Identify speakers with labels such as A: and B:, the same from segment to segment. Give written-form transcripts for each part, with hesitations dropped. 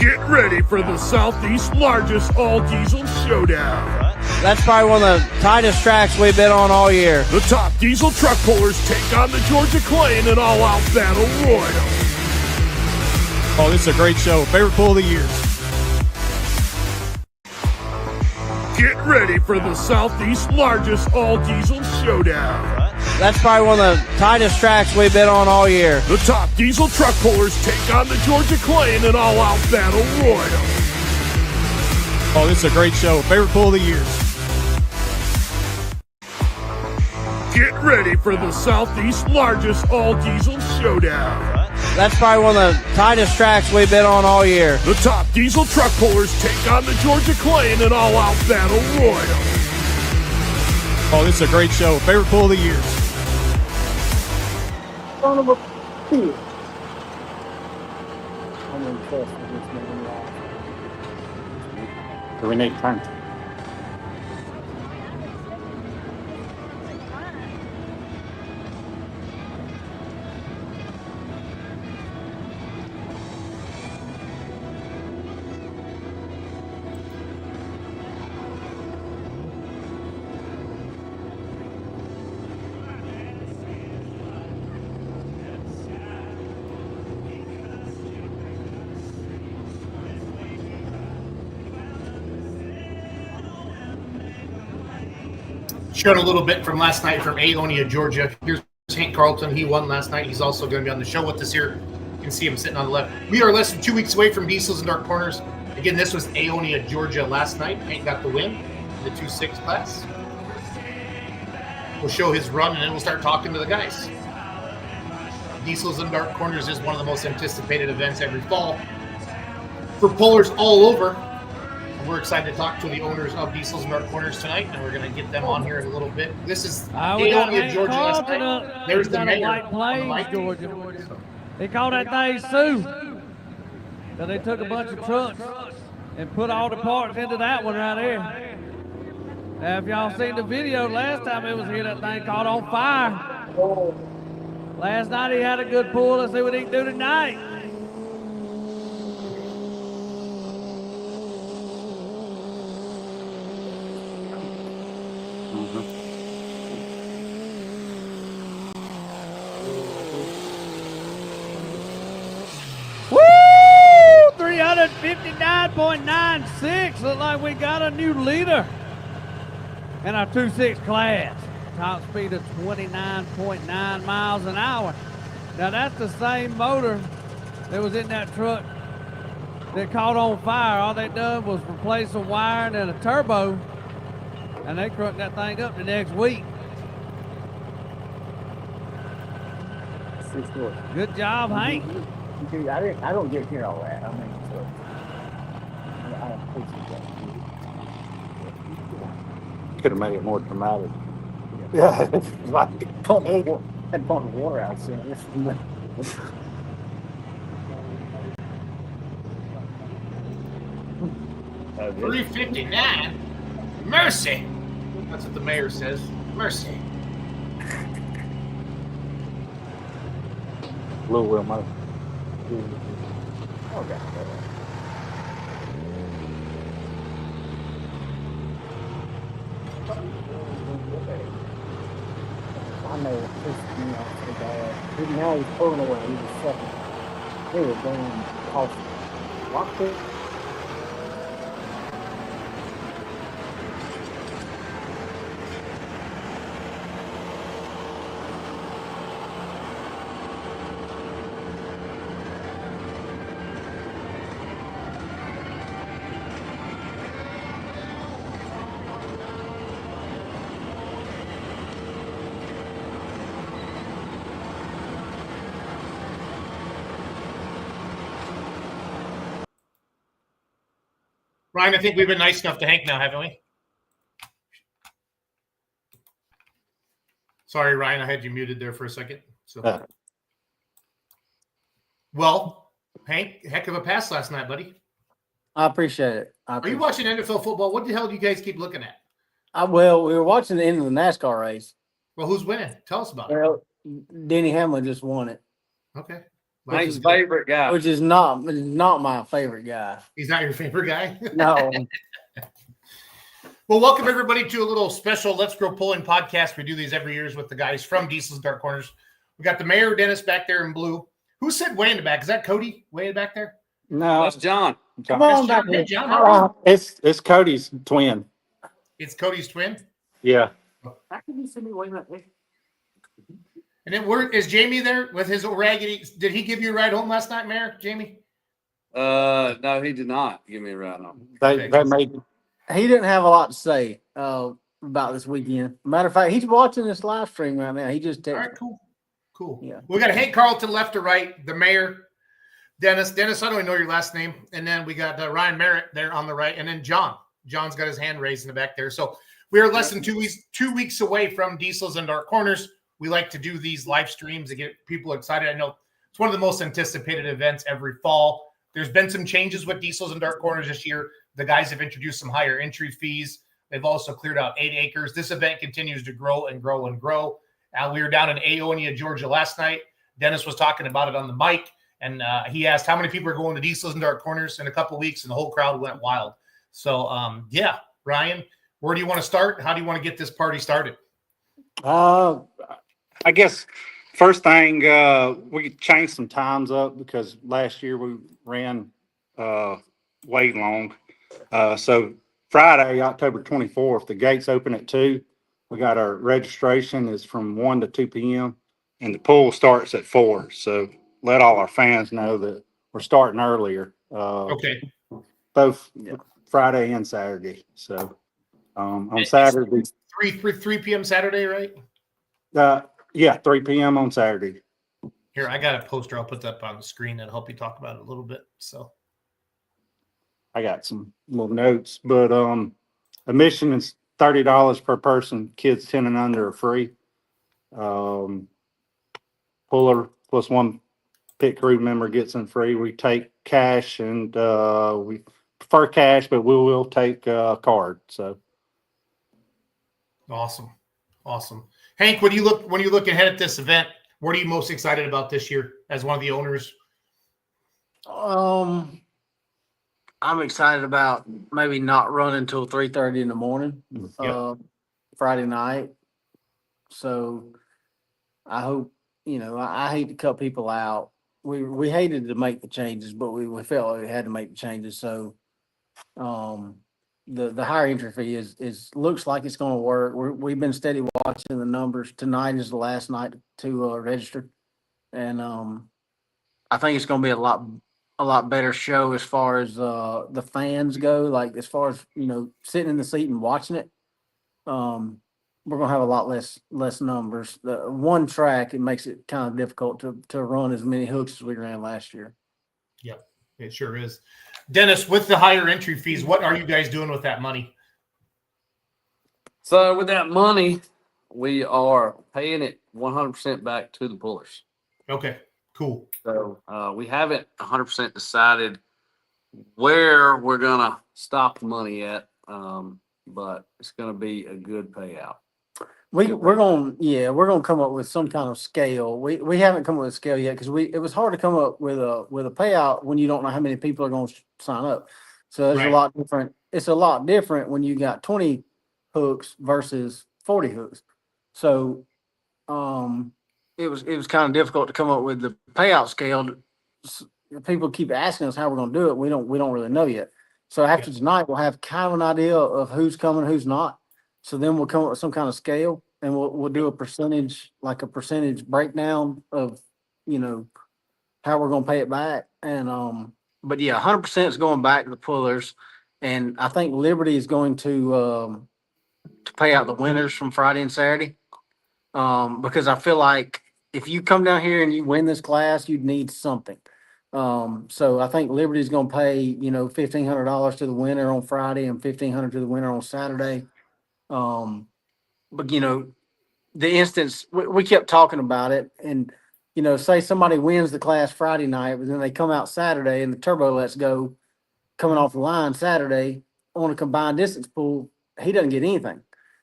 A: Get ready for the Southeast's largest all-diesel showdown.
B: That's probably one of the tightest tracks we've been on all year.
A: The top diesel truck pullers take on the Georgia Clay in an all-out battle royal.
C: Oh, this is a great show. Favorite pull of the year.
A: Get ready for the Southeast's largest all-diesel showdown.
B: That's probably one of the tightest tracks we've been on all year.
A: The top diesel truck pullers take on the Georgia Clay in an all-out battle royal.
C: Oh, this is a great show. Favorite pull of the year.
A: Get ready for the Southeast's largest all-diesel showdown.
B: That's probably one of the tightest tracks we've been on all year.
A: The top diesel truck pullers take on the Georgia Clay in an all-out battle royal.
C: Oh, this is a great show. Favorite pull of the year.
D: Son of a bitch. I'm impressed with this man.
E: Do we need time?
F: Showed a little bit from last night from Aonia, Georgia. Here's Hank Carlton. He won last night. He's also going to be on the show with us here. You can see him sitting on the left. We are less than 2 weeks away from Diesels and Dark Corners. Again, this was Aonia, Georgia last night. Hank got the win in the 2.6 class. We'll show his run, and then we'll start talking to the guys. Diesels and Dark Corners is one of the most anticipated events every fall for pullers all over. We're excited to talk to the owners of Diesels and Dark Corners tonight, and we're going to get them on here in a little bit. This is Aonia, Georgia last night. There's the mayor.
G: White Plains, Georgia. They call that thing Sioux. So they took a bunch of trucks and put all the parts into that one right there. Now, if y'all seen the video last time it was here, that thing caught on fire. Last night he had a good pull. Let's see what he can do tonight. Woo! 359.96. Look like we got a new leader in our 2.6 class. Top speed of 29.9 miles an hour. Now that's the same motor that was in that truck that caught on fire. All they done was replace a wiring and a turbo, and they cranked that thing up the next week. Good job, Hank.
D: Dude, I don't get hear all that. I mean, so, I don't appreciate that.
E: Could have made it more dramatic. Yeah, it's like
D: Had pumped water out soon.
F: 359. Mercy. That's what the mayor says. Mercy.
E: Blue wheel motor.
D: Oh, God. I know it's just, so bad. Now he's pulling away. He was second. They were going off. Locked it.
F: Ryan, I think we've been nice enough to Hank now, haven't we? Sorry, Ryan, I had you muted there for a second. So, well, Hank, heck of a pass last night, buddy.
B: I appreciate it.
F: Are you watching NFL football? What the hell do you guys keep looking at?
B: Well, we were watching the end of the NASCAR race.
F: Well, who's winning? Tell us about it.
B: Well, Denny Hamlin just won it.
F: Okay. Life
E: Hank's
F: is good.
E: favorite guy.
B: Which is not my favorite guy.
F: He's not your favorite guy?
B: No.
F: Well, welcome everybody to a little special Let's Grow Pulling podcast. We do these every year with the guys from Diesel's Dark Corners. We got the mayor, Dennis, back there in blue. Who said way in the back? Is that Cody way back there?
E: No, that's John.
B: Come on
F: That's
B: back
F: John.
B: here.
F: Hey, John, how are you?
E: It's Cody's twin.
F: It's Cody's twin.
E: Yeah.
F: And then where is Jamie there with his raggedy? Did he give you a ride home last night, Mayor? Jamie?
E: No, he did not give me a ride on.
F: Okay.
E: They made
B: He didn't have a lot to say about this weekend. Matter of fact, he's watching this live stream right now. He just
F: All
B: texted.
F: right, cool.
B: Yeah.
F: We got Hank Carlton left to right, the mayor, Dennis, I don't even know your last name. And then we got Ryan Merritt there on the right. And then John. John's got his hand raised in the back there. So we are less than 2 weeks away from Diesels and Dark Corners. We like to do these live streams to get people excited. I know it's one of the most anticipated events every fall. There's been some changes with Diesels and Dark Corners this year. The guys have introduced some higher entry fees. They've also cleared out 8 acres. This event continues to grow and grow and grow. We were down in Aonia, Georgia last night. Dennis was talking about it on the mic, and he asked how many people are going to Diesels and Dark Corners in a couple of weeks, and the whole crowd went wild. So, yeah, Ryan, where do you want to start? How do you want to get this party started?
E: I guess first thing, we changed some times up because last year we ran way long. So Friday, October 24th, the gates open at 2. We got our registration is from 1 to 2 p.m. and the pool starts at 4. So let all our fans know that we're starting earlier.
F: Okay.
E: Both Friday and Saturday. So on Saturday,
F: 3 p.m. Saturday, right?
E: 3 p.m. on Saturday.
F: Here, I got a poster. I'll put that up on the screen and help you talk about it a little bit. So
E: I got some little notes, but admission is $30 per person. Kids 10 and under are free. Puller plus one pit crew member gets in free. We take cash, and we prefer cash, but we will take a card. So
F: awesome. Hank, when you look ahead at this event, what are you most excited about this year as one of the owners?
B: I'm excited about maybe not running until 3:30 in the morning, Friday night. So I hope, I hate to cut people out. We hated to make the changes, but we felt like we had to make the changes. So the higher entry fee is looks like it's going to work. We've been steady watching the numbers. Tonight is the last night to register, and I think it's going to be a lot better show as far as the fans go. Like as far as sitting in the seat and watching it, we're gonna have a lot less numbers. The one track, it makes it kind of difficult to run as many hooks as we ran last year.
F: Yep, it sure is. Dennis, with the higher entry fees, what are you guys doing with that money?
H: So with that money, we are paying it 100% back to the pullers.
F: Okay, cool.
H: So we haven't 100% decided where we're gonna stop the money at, but it's gonna be a good payout.
B: We're gonna come up with some kind of scale. We haven't come up with a scale yet because it was hard to come up with a payout when you don't know how many people are going to sign up. So it's
F: Right.
B: a lot different. It's a lot different when you got 20 hooks versus 40 hooks. So it was kind of difficult to come up with the payout scale. People keep asking us how we're going to do it. We don't really know yet. So after tonight, we'll have kind of an idea of who's coming, who's not. So then we'll come up with some kind of scale, and we'll do a percentage breakdown of how we're going to pay it back. And but yeah, 100% is going back to the pullers, and I think Liberty is going to pay out the winners from Friday and Saturday, because I feel like if you come down here and you win this class, you'd need something. So I think Liberty is going to pay $1,500 to the winner on Friday and $1,500 to the winner on Saturday. But the instance we kept talking about it, and say somebody wins the class Friday night, but then they come out Saturday and the turbo lets go coming off the line Saturday on a combined distance pool, he doesn't get anything.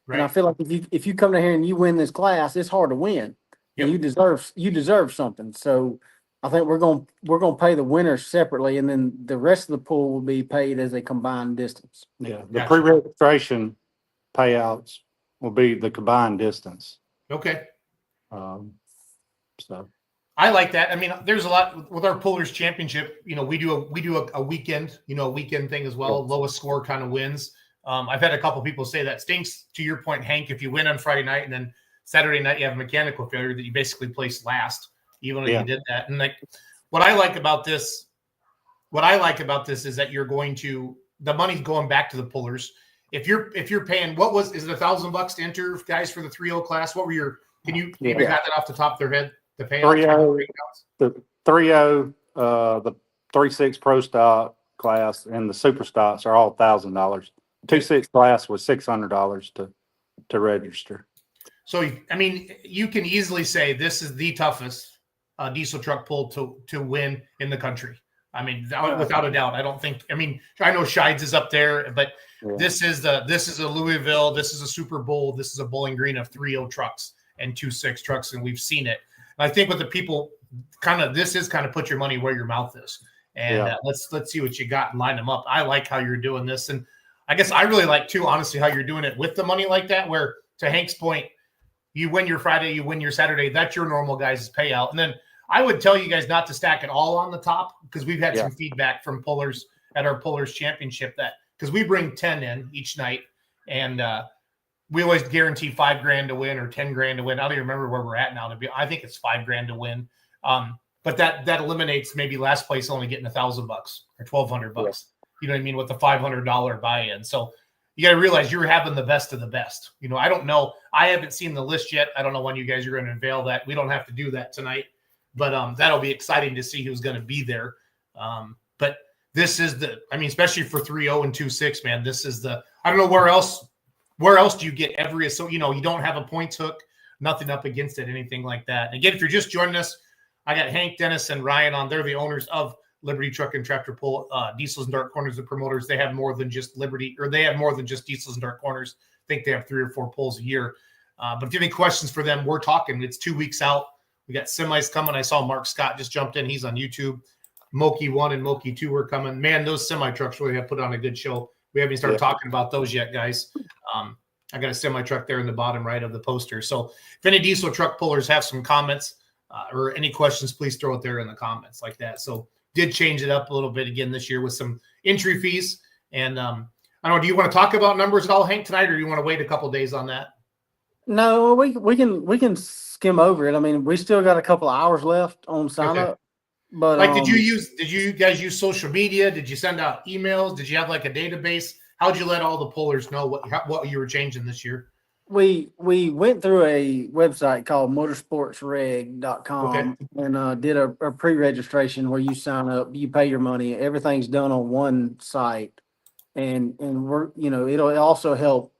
F: Right.
B: And I feel like if you come down here and you win this class, it's hard to win.
F: Yep.
B: And you deserve something. So I think we're gonna pay the winners separately, and then the rest of the pool will be paid as a combined distance.
E: Yeah, the
F: Gotcha.
E: pre-registration payouts will be the combined distance.
F: Okay.
E: So,
F: I like that. I mean, there's a lot with our Pullers Championship. You know, we do a weekend, a weekend thing as well. Lowest score kind of wins. I've had a couple people say that stinks. To your point, Hank, if you win on Friday night and then Saturday night you have a mechanical failure, that you basically place last, even though you did that. And like, what I like about this is that the money's going back to the Pullers. If you're paying, is it $1,000 to enter guys for the 3-0 class? What were can you got that off the top of their head? The payout?
E: 3-0, the 3-6 pro stock class and the super stocks are all $1,000. 2-6 class was $600 to register.
F: So, I mean, you can easily say this is the toughest diesel truck pull to win in the country. I mean, without a doubt. I know Shides is up there, but this is a Louisville, this is a Super Bowl, this is a Bowling Green of 3-0 trucks and 2-6 trucks, and we've seen it. And I think with the people, this is put your money where your mouth is, and let's see what you got and line them up. I like how you're doing this, and I guess I really like too, honestly, how you're doing it with the money like that. Where to Hank's point, you win your Friday, you win your Saturday. That's your normal guys' payout, and then I would tell you guys not to stack it all on the top, because we've had some feedback from pullers at our Pullers Championship that because we bring 10 in each night, and we always guarantee $5,000 to win or $10,000 to win. I don't even remember where we're at now. I think it's $5,000 to win. But that eliminates maybe last place only getting $1,000 or $1,200. You know what I mean, with the $500 buy-in. So you got to realize you're having the best of the best. I don't know. I haven't seen the list yet. I don't know when you guys are going to unveil that. We don't have to do that tonight, but that'll be exciting to see who's going to be there. But this is especially for 3-0 and 2-6, man. This is I don't know where else do you get you don't have a points hook, nothing up against it, anything like that. Again, if you're just joining us, I got Hank, Dennis, and Ryan on. They're the owners of Liberty Truck and Tractor Pull, Diesels and Dark Corners, the promoters. They have more than just they have more than just Diesels and Dark Corners. I think they have 3 or 4 pulls a year. But if you have any questions for them, we're talking. It's 2 weeks out. We got semis coming. I saw Mark Scott just jumped in. He's on YouTube. Moki 1 and Moki 2 are coming. Man, those semi trucks really have put on a good show. We haven't started talking about those yet, guys. I got a semi truck there in the bottom right of the poster. So if any diesel truck pullers have some comments or any questions, please throw it there in the comments like that. So did change it up a little bit again this year with some entry fees. And I don't know, do you want to talk about numbers at all, Hank, tonight, or do you want to wait a couple days on that?
B: No, we can skim over it. I mean, we still got a couple of hours left on sign up. But
F: did you guys use social media? Did you send out emails? Did you have like a database? How'd you let all the pullers know what you were changing this year?
B: We went through a website called motorsportsreg.com and did a pre-registration where you sign up, you pay your money, everything's done on one site, and we're it'll also help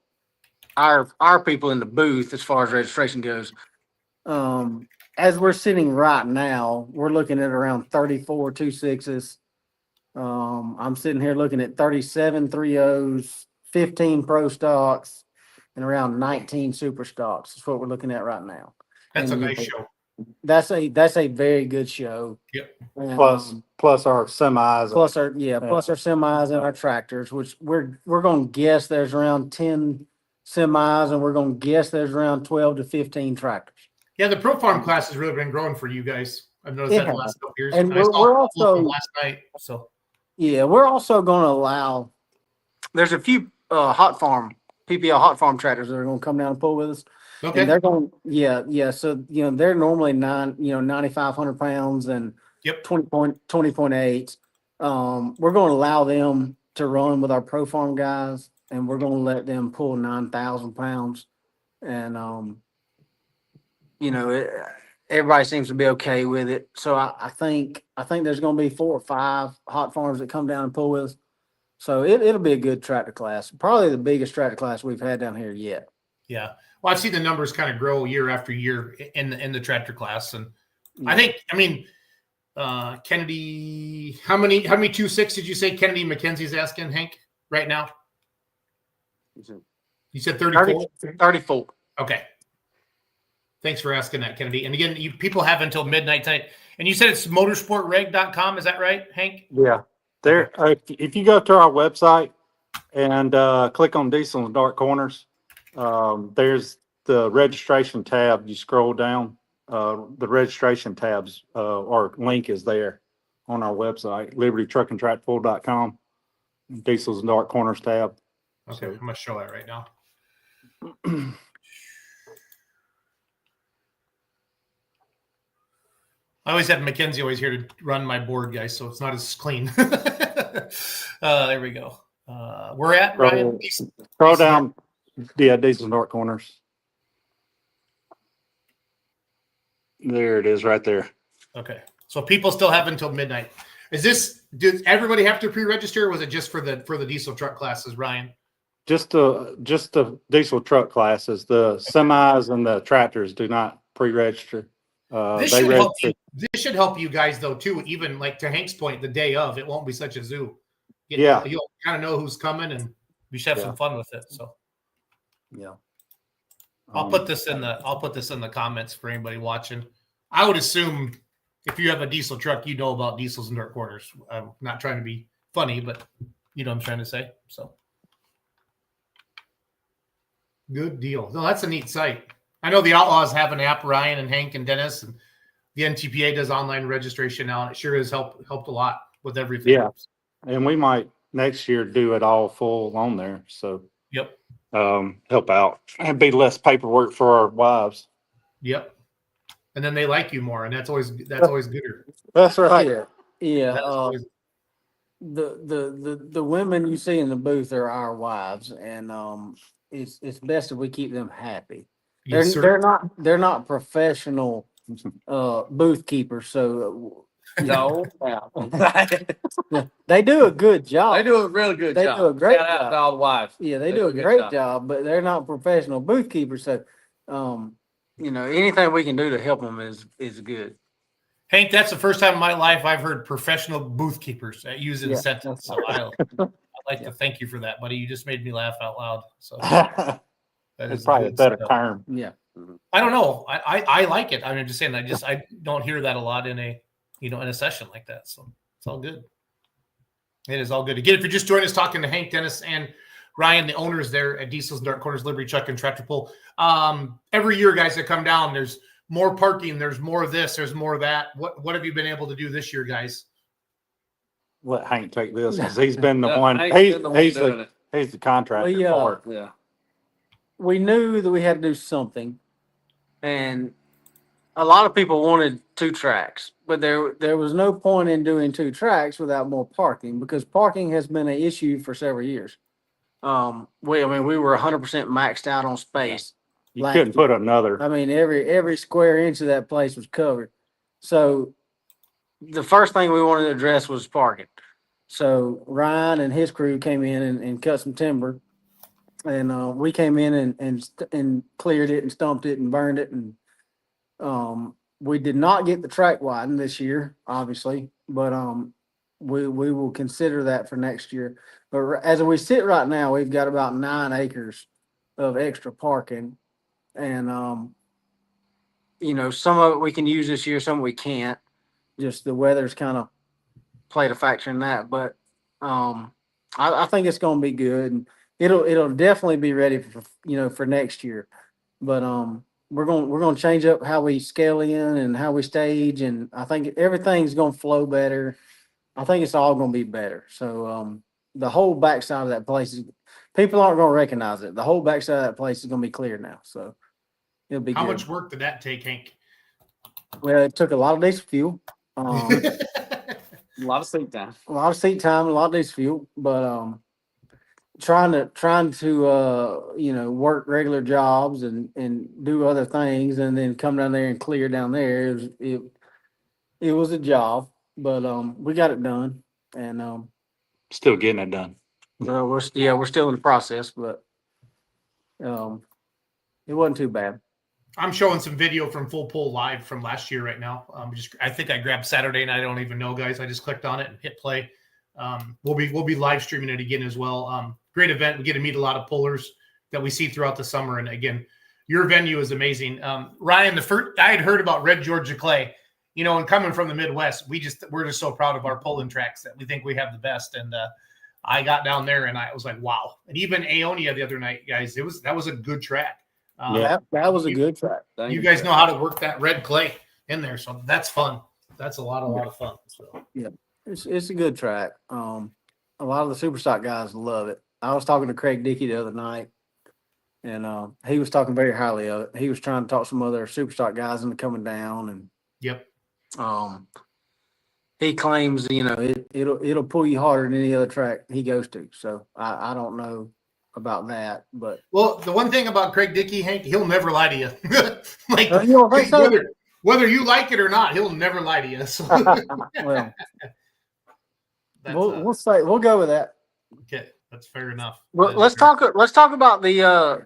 B: our people in the booth as far as registration goes. As we're sitting right now, we're looking at around 34 2.6s. I'm sitting here looking at 37 3.0s, 15 pro stocks, and around 19 super stocks. That's what we're looking at right now.
F: That's a nice show.
B: That's a very good show.
F: Yep.
B: And,
E: Plus our semis.
B: plus our semis and our tractors, which we're going to guess there's around 10 semis, and we're going to guess there's around 12 to 15 tractors.
F: Yeah, the Pro Farm class has really been growing for you guys. I've noticed that the last couple years.
B: And
F: I saw
B: we're
F: a couple of
B: also
F: them last night. So
B: yeah, we're also going to allow. There's a few PPL hot farm tractors that are going to come down and pull with us.
F: okay,
B: And they're going, yeah. So they're normally 9,500 pounds and
F: Yep.
B: 20.8. We're going to allow them to run with our Pro Farm guys, and we're going to let them pull 9,000 pounds. And everybody seems to be okay with it. So I think there's going to be 4 or 5 hot farms that come down and pull with us. So it'll be a good tractor class, probably the biggest tractor class we've had down here yet.
F: yeah. Well, I've seen the numbers kind of grow year after year in the tractor class, and I think Kennedy. How many 2.6 did you say Kennedy McKenzie's asking, Hank, right now? You said 34.
B: 34.
F: Okay. Thanks for asking that, Kennedy. And again, people have until midnight tonight. And you said it's motorsportreg.com. Is that right, Hank?
E: Yeah. There, if you go to our website and click on Diesel and Dark Corners, there's the registration tab. You scroll down, the registration tabs or link is there on our website, libertytruckandtractpool.com. Diesels and Dark Corners tab.
F: Okay, I'm going to show that right now. I always have Mackenzie always here to run my board, guys, so it's not as clean. There we go. We're at Ryan.
E: Scroll down. Yeah, Diesels and Dark Corners. There it is, right there.
F: Okay, so people still have until midnight. Does everybody have to pre-register, or was it just for the diesel truck classes, Ryan?
E: Just the diesel truck classes. The semis and the tractors do not pre-register.
F: This should help you guys though too. Even like to Hank's point, the day of, it won't be such a zoo.
E: Yeah.
F: You'll kind of know who's coming, and we should have some fun with it. So
B: Yeah.
F: I'll put this in the comments for anybody watching. I would assume if you have a diesel truck, you know about Diesels and Dark Corners. I'm not trying to be funny, but you know what I'm trying to say. So good deal. No, that's a neat site. I know the Outlaws have an app, Ryan and Hank and Dennis, and the NTPA does online registration now, and it sure has helped a lot with everything.
E: Yeah. And we might next year do it all full on there. So
F: Yep.
E: Help out and be less paperwork for our wives.
F: Yep. And then they like you more, and that's always gooder.
E: That's right.
B: Yeah.
F: That's always-
B: The women you see in the booth are our wives, and it's best if we keep them happy.
F: Yes, sir.
B: They're not professional booth keepers, so
H: No.
B: they do a good job.
H: They do a really good
B: They
H: job.
B: do a great
H: Shout out
B: job.
H: to all the wives.
B: Yeah, they
H: They
B: do
H: do
B: a
H: a good
B: great
H: job.
B: job, but they're not professional booth keepers. So, anything we can do to help them is good.
F: Hank, that's the first time in my life I've heard professional booth keepers used in a
B: Yeah,
F: sentence. So I'd like to thank you for that, buddy. You just made me laugh out loud. So that
E: It's
F: is
E: probably a
F: good
E: better
F: stuff.
E: term.
B: Yeah.
F: I don't know. I like it. I'm just saying. I don't hear that a lot in a session like that. So it's all good. It is all good. Again, if you're just joining us, talking to Hank, Dennis, and Ryan, the owners there at Diesels and Dark Corners, Liberty Truck and Tractor Pull. Every year, guys that come down, there's more parking. There's more of this. There's more of that. What have you been able to do this year, guys?
E: Let Hank take this because he's been the
H: Yeah,
E: one.
H: Hank's
E: He's
H: been the one doing
E: the
H: it.
E: he's the contractor
B: We,
E: for it.
H: Yeah.
B: We knew that we had to do something, and a lot of people wanted 2 tracks, but there was no point in doing 2 tracks without more parking, because parking has been an issue for several years. We were 100% maxed out on space.
E: You
B: last
E: couldn't put another.
B: I mean, every square inch of that place was covered. So the first thing we wanted to address was parking. So Ryan and his crew came in and cut some timber, and we came in and cleared it and stumped it and burned it. And we did not get the track widened this year, obviously, but we will consider that for next year. But as we sit right now, we've got about 9 acres of extra parking. And, some of it we can use this year, some we can't. Just the weather's kind of played a factor in that. But I think it's going to be good. And it'll definitely be ready for next year. But we're going to change up how we scale in and how we stage. And I think everything's going to flow better. I think it's all going to be better. So the whole backside of that place people aren't going to recognize it. The whole backside of that place is going to be clear now. So it'll be
F: How
B: good.
F: much work did that take, Hank?
B: Well, it took a lot of diesel fuel, a
H: A lot of seat time.
B: lot of seat time, a lot of diesel fuel, but trying to work regular jobs and do other things, and then come down there and clear down there. It was a job, but we got it done, and
E: Still getting it done.
B: we're still in the process, but it wasn't too bad.
F: I'm showing some video from Full Pull Live from last year right now. I think I grabbed Saturday night. I don't even know, guys. I just clicked on it and hit play. We'll be live streaming it again as well. Great event. We get to meet a lot of pullers that we see throughout the summer. And again, Your venue is amazing. Ryan, I had heard about Red Georgia Clay, and coming from the Midwest, we're just so proud of our pulling tracks that we think we have the best. And I got down there and I was like, wow. And even Aonia the other night, guys, that was a good track.
B: That was a good track.
F: You guys know how to work that red clay in there, so that's fun. That's a lot of fun. So.
B: Yeah, it's a good track. A lot of the super stock guys love it. I was talking to Craig Dickey the other night, and he was talking very highly of it. He was trying to talk some other super stock guys into coming down, and
F: yep.
B: He claims it'll pull you harder than any other track he goes to. So I don't know about that, but
F: the one thing about Craig Dickey, Hank, he'll never lie to you. Like whether you like it or not, he'll never lie to you. So.
B: Well, we'll go with that.
F: Okay, that's fair enough.
B: Well, let's talk about the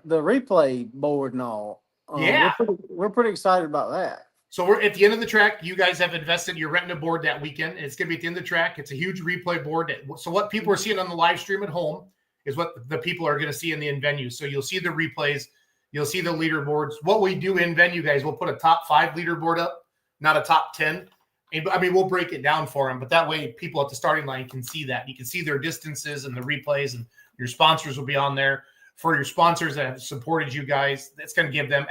B: replay board and all.
F: Yeah,
B: we're pretty excited about that.
F: So we're at the end of the track. You guys have invested. You're renting a board that weekend, and it's going to be at the end of the track. It's a huge replay board. So what people are seeing on the live stream at home is what the people are going to see in the in venue. So you'll see the replays. You'll see the leaderboards. What we do in venue, guys, we'll put a top 5 leaderboard up, not a top 10. I mean, we'll break it down for them, but that way people at the starting line can see that. You can see their distances and the replays, and your sponsors will be on there. For your sponsors that have supported you guys, that's going to give them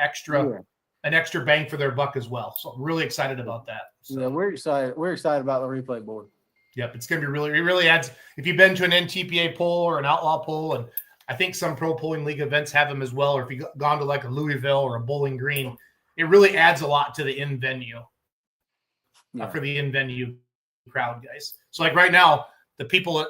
F: an extra bang for their buck as well. So I'm really excited about that. So,
B: yeah, we're excited. We're excited about the replay board.
F: Yep, it's going to be it really adds. If you've been to an NTPA pull or an outlaw pull, and I think some pro pulling league events have them as well, or if you've gone to like a Louisville or a Bowling Green, it really adds a lot to the in venue. For the in venue crowd, guys. So like right now, the people,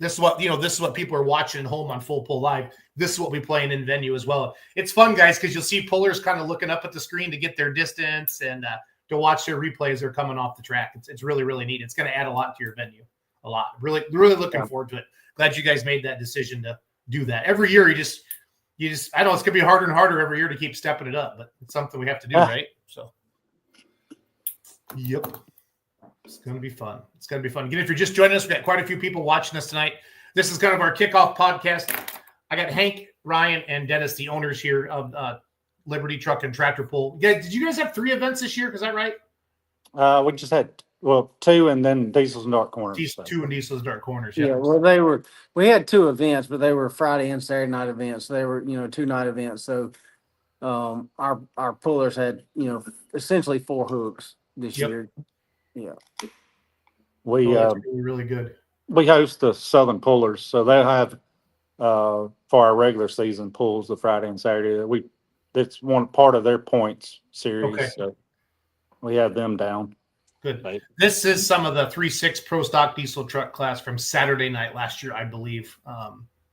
F: this is what people are watching at home on Full Pull Live. This is what we play in venue as well. It's fun, guys, because you'll see pullers kind of looking up at the screen to get their distance and to watch their replays are coming off the track. It's really, really neat. It's going to add a lot to your venue. A lot. Really, really looking forward to it. Glad you guys made that decision to do that. Every year you just I know it's going to be harder and harder every year to keep stepping it up, but it's something we have to do, right? So yep. It's going to be fun. It's going to be fun. Again, if you're just joining us, we've got quite a few people watching us tonight. This is kind of our kickoff podcast. I got Hank, Ryan, and Dennis, the owners here of Liberty Truck and Tractor Pull. Yeah, did you guys have 3 events this year? Is that right?
E: We just had 2, and then Diesel's and Dark Corners.
F: 2 and Diesel's Dark Corners.
B: Yeah, well, we had 2 events, but they were Friday and Saturday night events. So they were 2-night events. So our pullers had essentially 4 hooks this year. Yeah,
E: we
F: really good.
E: We host the Southern Pullers, so they'll have for our regular season pulls the Friday and Saturday. That's one part of their points series.
F: Okay.
E: So we have them down.
F: Good. This is some of the 3.6 Pro Stock Diesel truck class from Saturday night last year, I believe.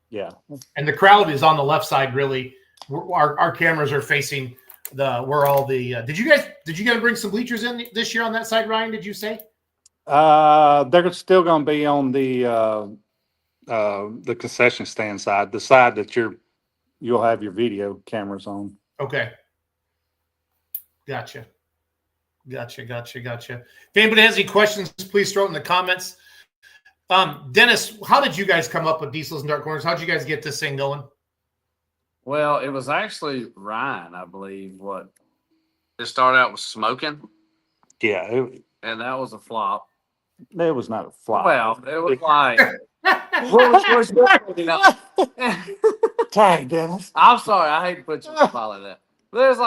E: Yeah,
F: and the crowd is on the left side. Really, our cameras are facing where all the did you guys bring some bleachers in this year on that side, Ryan? Did you say?
E: They're still going to be on the concession stand side, the side that you'll have your video cameras on.
F: Okay. Gotcha. If anybody has any questions, please throw it in the comments. Dennis, how did you guys come up with Diesels and Dark Corners? How did you guys get this thing going?
H: Well, it was actually Ryan, I believe. It started out with smoking.
E: Yeah,
H: and that was a flop.
E: It was not a flop.
H: Well, it was like.
E: Dang, Dennis.
H: I'm sorry. I hate to put you on the spot like that. There's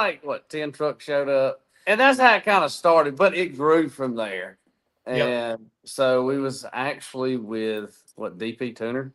H: 10 trucks showed up. And that's how it kind of started, but it grew from there. And so we was actually with DP Tuner.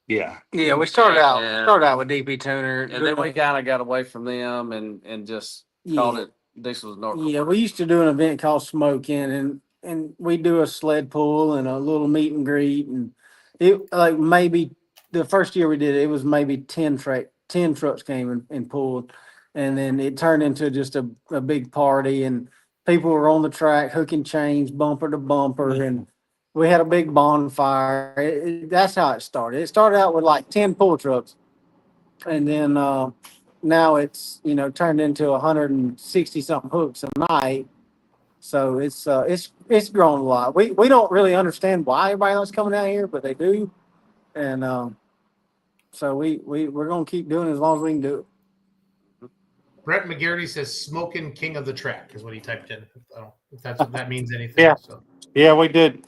E: Yeah.
B: Yeah, we started out with DP Tuner.
H: And then we kind of got away from them and just called it Diesel's North.
B: Yeah, we used to do an event called Smoking, and we do a sled pull and a little meet and greet, and it maybe the first year we did it was maybe 10 trucks came and pulled, and then it turned into just a big party, and people were on the track hooking chains bumper to bumper, and we had a big bonfire. That's how it started. It started out with 10 pull trucks, and then now it's turned into 160 something hooks a night. So it's grown a lot. We don't really understand why everybody else coming out here, but they do, and so we're gonna keep doing it as long as we can do it.
F: Brett McGarity says "smoking king of the track" is what he typed in. I don't know if that's what that means anything.
E: Yeah.
F: So.
E: Yeah, we did.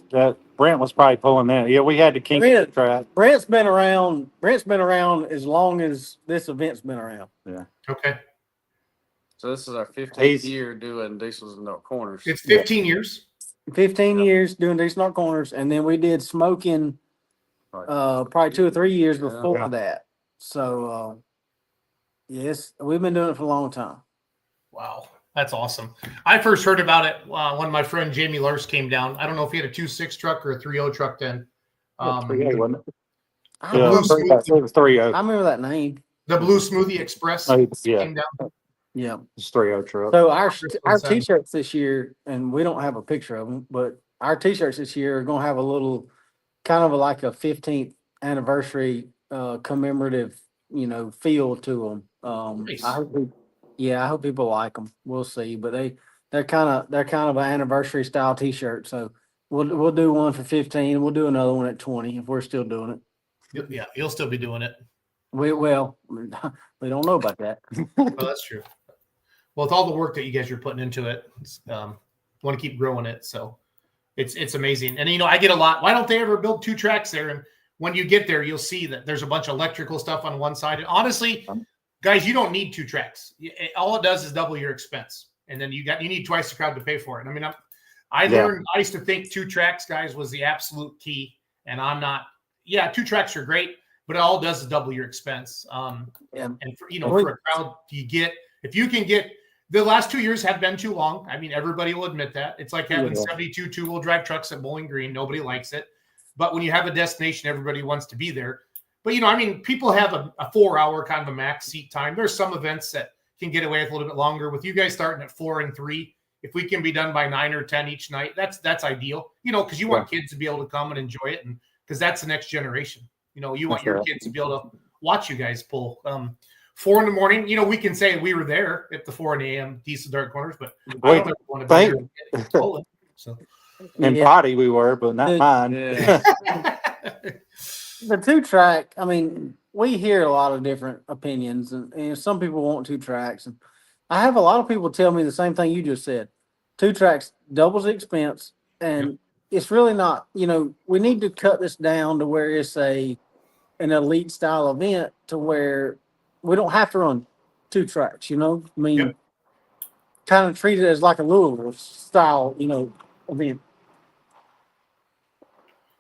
E: Brent was probably pulling that. Yeah, we had to keep
B: Yeah.
E: the track.
B: Brent's been around as long as this event's been around.
F: Okay.
H: So this is our 15th
E: He's-
H: year doing Diesels and Dark Corners.
F: It's 15 years.
B: 15 years doing Decent Dark Corners, and then we did smoking probably 2 or 3 years before
E: Yeah.
B: that. So yes, we've been doing it for a long time.
F: Wow. That's awesome. I first heard about it when my friend Jamie Lars came down. I don't know if he had a 2.6 truck or a 3.0 truck then.
E: 3.0, wasn't it?
B: I,
E: Yeah,
F: Blue
E: it was 3.0.
B: I remember that name.
F: The Blue Smoothie Express
E: Yeah,
F: came down.
B: Yeah.
E: it's 3.0 truck.
B: So our
F: Son.
B: t-shirts this year, and we don't have a picture of them, but our t-shirts this year are gonna have a little kind of like a 15th anniversary commemorative, feel to them.
F: Nice.
B: I hope people like them. We'll see, but they're kind of an anniversary style t-shirt. So we'll do one for 15, and we'll do another one at 20 if we're still doing it.
F: Yeah, you'll still be doing it.
B: We don't know about that.
F: Well, that's true. Well, with all the work that you guys are putting into it, want to keep growing it. So it's amazing. And, I get a lot. Why don't they ever build 2 tracks there? And when you get there, you'll see that there's a bunch of electrical stuff on one side. And honestly, guys, you don't need 2 tracks. All it does is double your expense. And then you need twice the crowd to pay for it. I mean, I used to think 2 tracks, guys, was the absolute key. And I'm not, 2 tracks are great, but it all does is double your expense. And for a crowd, if you can get, the last 2 years have been too long. I mean, everybody will admit that. It's like having 72 2-wheel drive trucks at Bowling Green. Nobody likes it. But when you have a destination, everybody wants to be there. But, people have a 4-hour kind of a max seat time. There's some events that can get away with a little bit longer. With you guys starting at 4 and 3, if we can be done by 9 or 10 each night, that's ideal. Because you want kids to be able to come and enjoy it, and because that's the next generation. You want your kids to be able to watch you guys pull. 4 in the morning, we can say we were there at the 4 a.m. Diesel Dark Corners, but I don't ever want to be there and pull it. So.
E: In body we were, but not mine.
H: Yeah.
B: The 2-track, I mean, we hear a lot of different opinions, and some people want 2 tracks. And I have a lot of people tell me the same thing you just said. 2 tracks doubles the expense, and it's really not, we need to cut this down to where it's an elite style event to where we don't have to run 2 tracks, I mean, kind of treat it as like a Louisville style, event.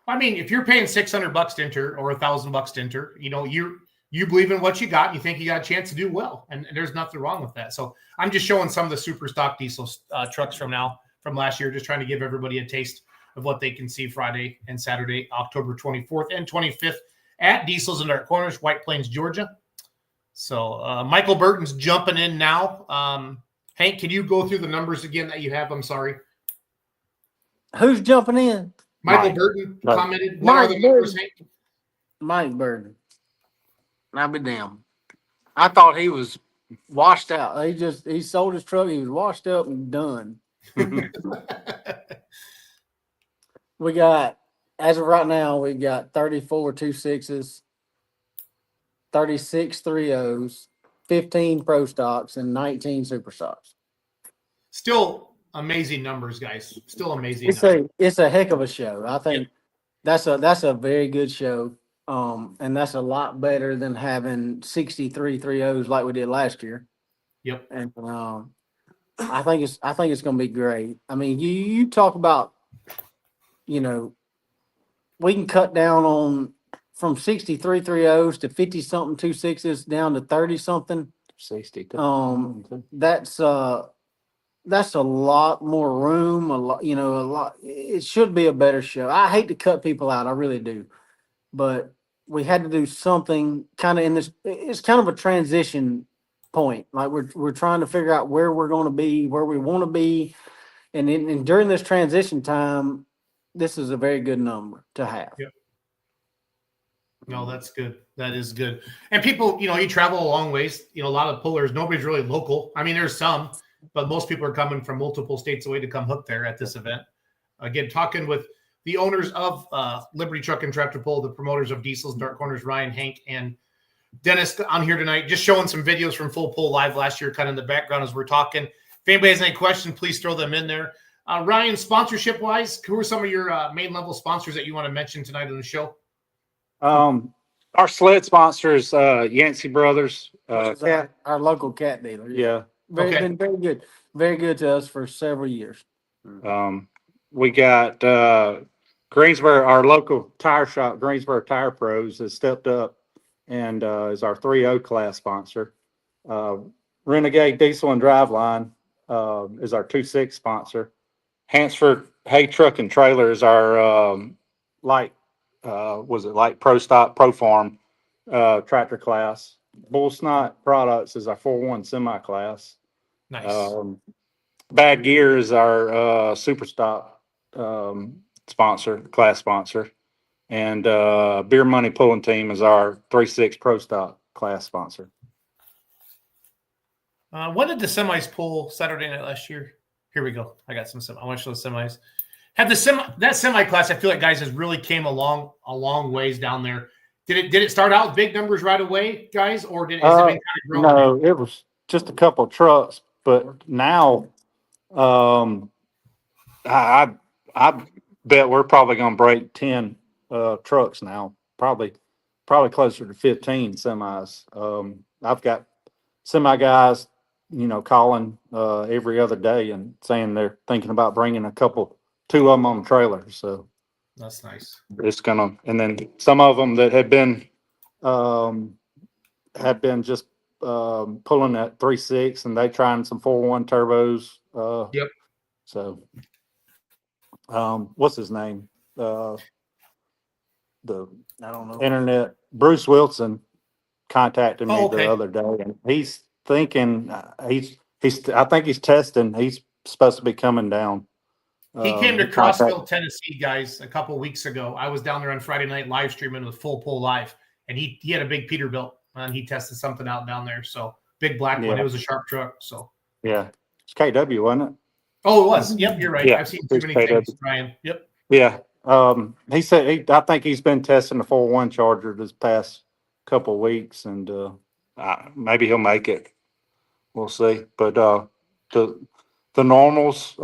F: I mean, if you're paying $600 to enter or $1,000 to enter, you believe in what you got and you think you got a chance to do well, and there's nothing wrong with that. So I'm just showing some of the super stock diesel trucks from last year, just trying to give everybody a taste of what they can see Friday and Saturday, October 24th and 25th at Diesels and Dark Corners, White Plains, Georgia. So Michael Burton's jumping in now. Hank, can you go through the numbers again that you have? I'm sorry.
B: Who's jumping in?
F: Michael Burton commented. What
B: Mike
F: are the numbers, Hank?
B: Mike Burton. I'll be damned. I thought he was washed out. He sold his truck. He was washed up and done. We got, as of right now, we got 34 2.6s, 36 3.0s, 15 pro stocks, and 19 super stocks.
F: Still amazing numbers, guys. Still amazing.
B: It's a heck of a show. I think that's a very good show. And that's a lot better than having 63 3.0s like we did last year.
F: Yep.
B: And I think it's going to be great. I mean, you talk about, we can cut down from 63 3.0s to 50 something 2.6s down to 30 something.
E: 60.
B: That's a lot more room. A lot. It should be a better show. I hate to cut people out. I really do, but we had to do something kind of in this. It's kind of a transition point. Like we're trying to figure out where we're going to be, where we want to be, and during this transition time, this is a very good number to have.
F: Yep. No, that's good. That is good. And people, you travel a long ways. A lot of pullers. Nobody's really local. I mean, there's some, but most people are coming from multiple states away to come hook there at this event. Again, talking with the owners of Liberty Truck and Tractor Pull, the promoters of Diesels and Dark Corners, Ryan, Hank, and Dennis on here tonight, just showing some videos from Full Pull Live last year, kind of in the background as we're talking. If anybody has any questions, please throw them in there. Ryan, sponsorship wise, who are some of your main level sponsors that you want to mention tonight on the show?
E: Our sled sponsors, Yancey Brothers.
B: Which is our local cat dealer.
E: Yeah.
F: Okay.
B: Been very good to us for several years.
E: We got Greensboro, our local tire shop, Greensboro Tire Pros, has stepped up and is our 3.0 class sponsor. Renegade Diesel and Driveline is our 2.6 sponsor. Hansford Hay Truck and Trailer is our light Pro Stop, Pro Farm tractor class. Bull Snot Products is our 4.1 semi class.
F: Nice.
E: Bad Gear is our Super Stop class sponsor. And Beer Money Pulling Team is our 3.6 Pro Stop class sponsor.
F: When did the semis pull Saturday night last year? Here we go. I got some I want to show the semis. Have that semi class, I feel like, guys, has really came a long ways down there. Did it start out with big numbers right away, guys, or has it been kind of growing?
E: No, it was just a couple of trucks, but now I bet we're probably going to break 10 trucks now, probably closer to 15 semis. I've got semi guys, calling every other day and saying they're thinking about bringing two of them on the trailer. So
F: that's nice.
E: It's and then some of them that had been just pulling at 3.6 and they trying some 4.1 turbos.
F: Yep.
E: So, what's his name? I don't know. Internet. Bruce Wilson contacted me the other day, and he's thinking I think he's testing. He's supposed to be coming down.
F: He came to Crossville, Tennessee, guys, a couple of weeks ago. I was down there on Friday night live streaming with Full Pull Live, and he had a big Peterbilt, and he tested something out down there. So big black one. It was a sharp truck. So
E: yeah, it's KW, wasn't it?
F: Oh, it was. Yep, you're right.
E: Yeah,
F: I've seen too many things, Ryan. Yep.
E: Yeah. He said I think he's been testing the 4.1 Charger this past couple of weeks, and maybe he'll make it. We'll see. But the normals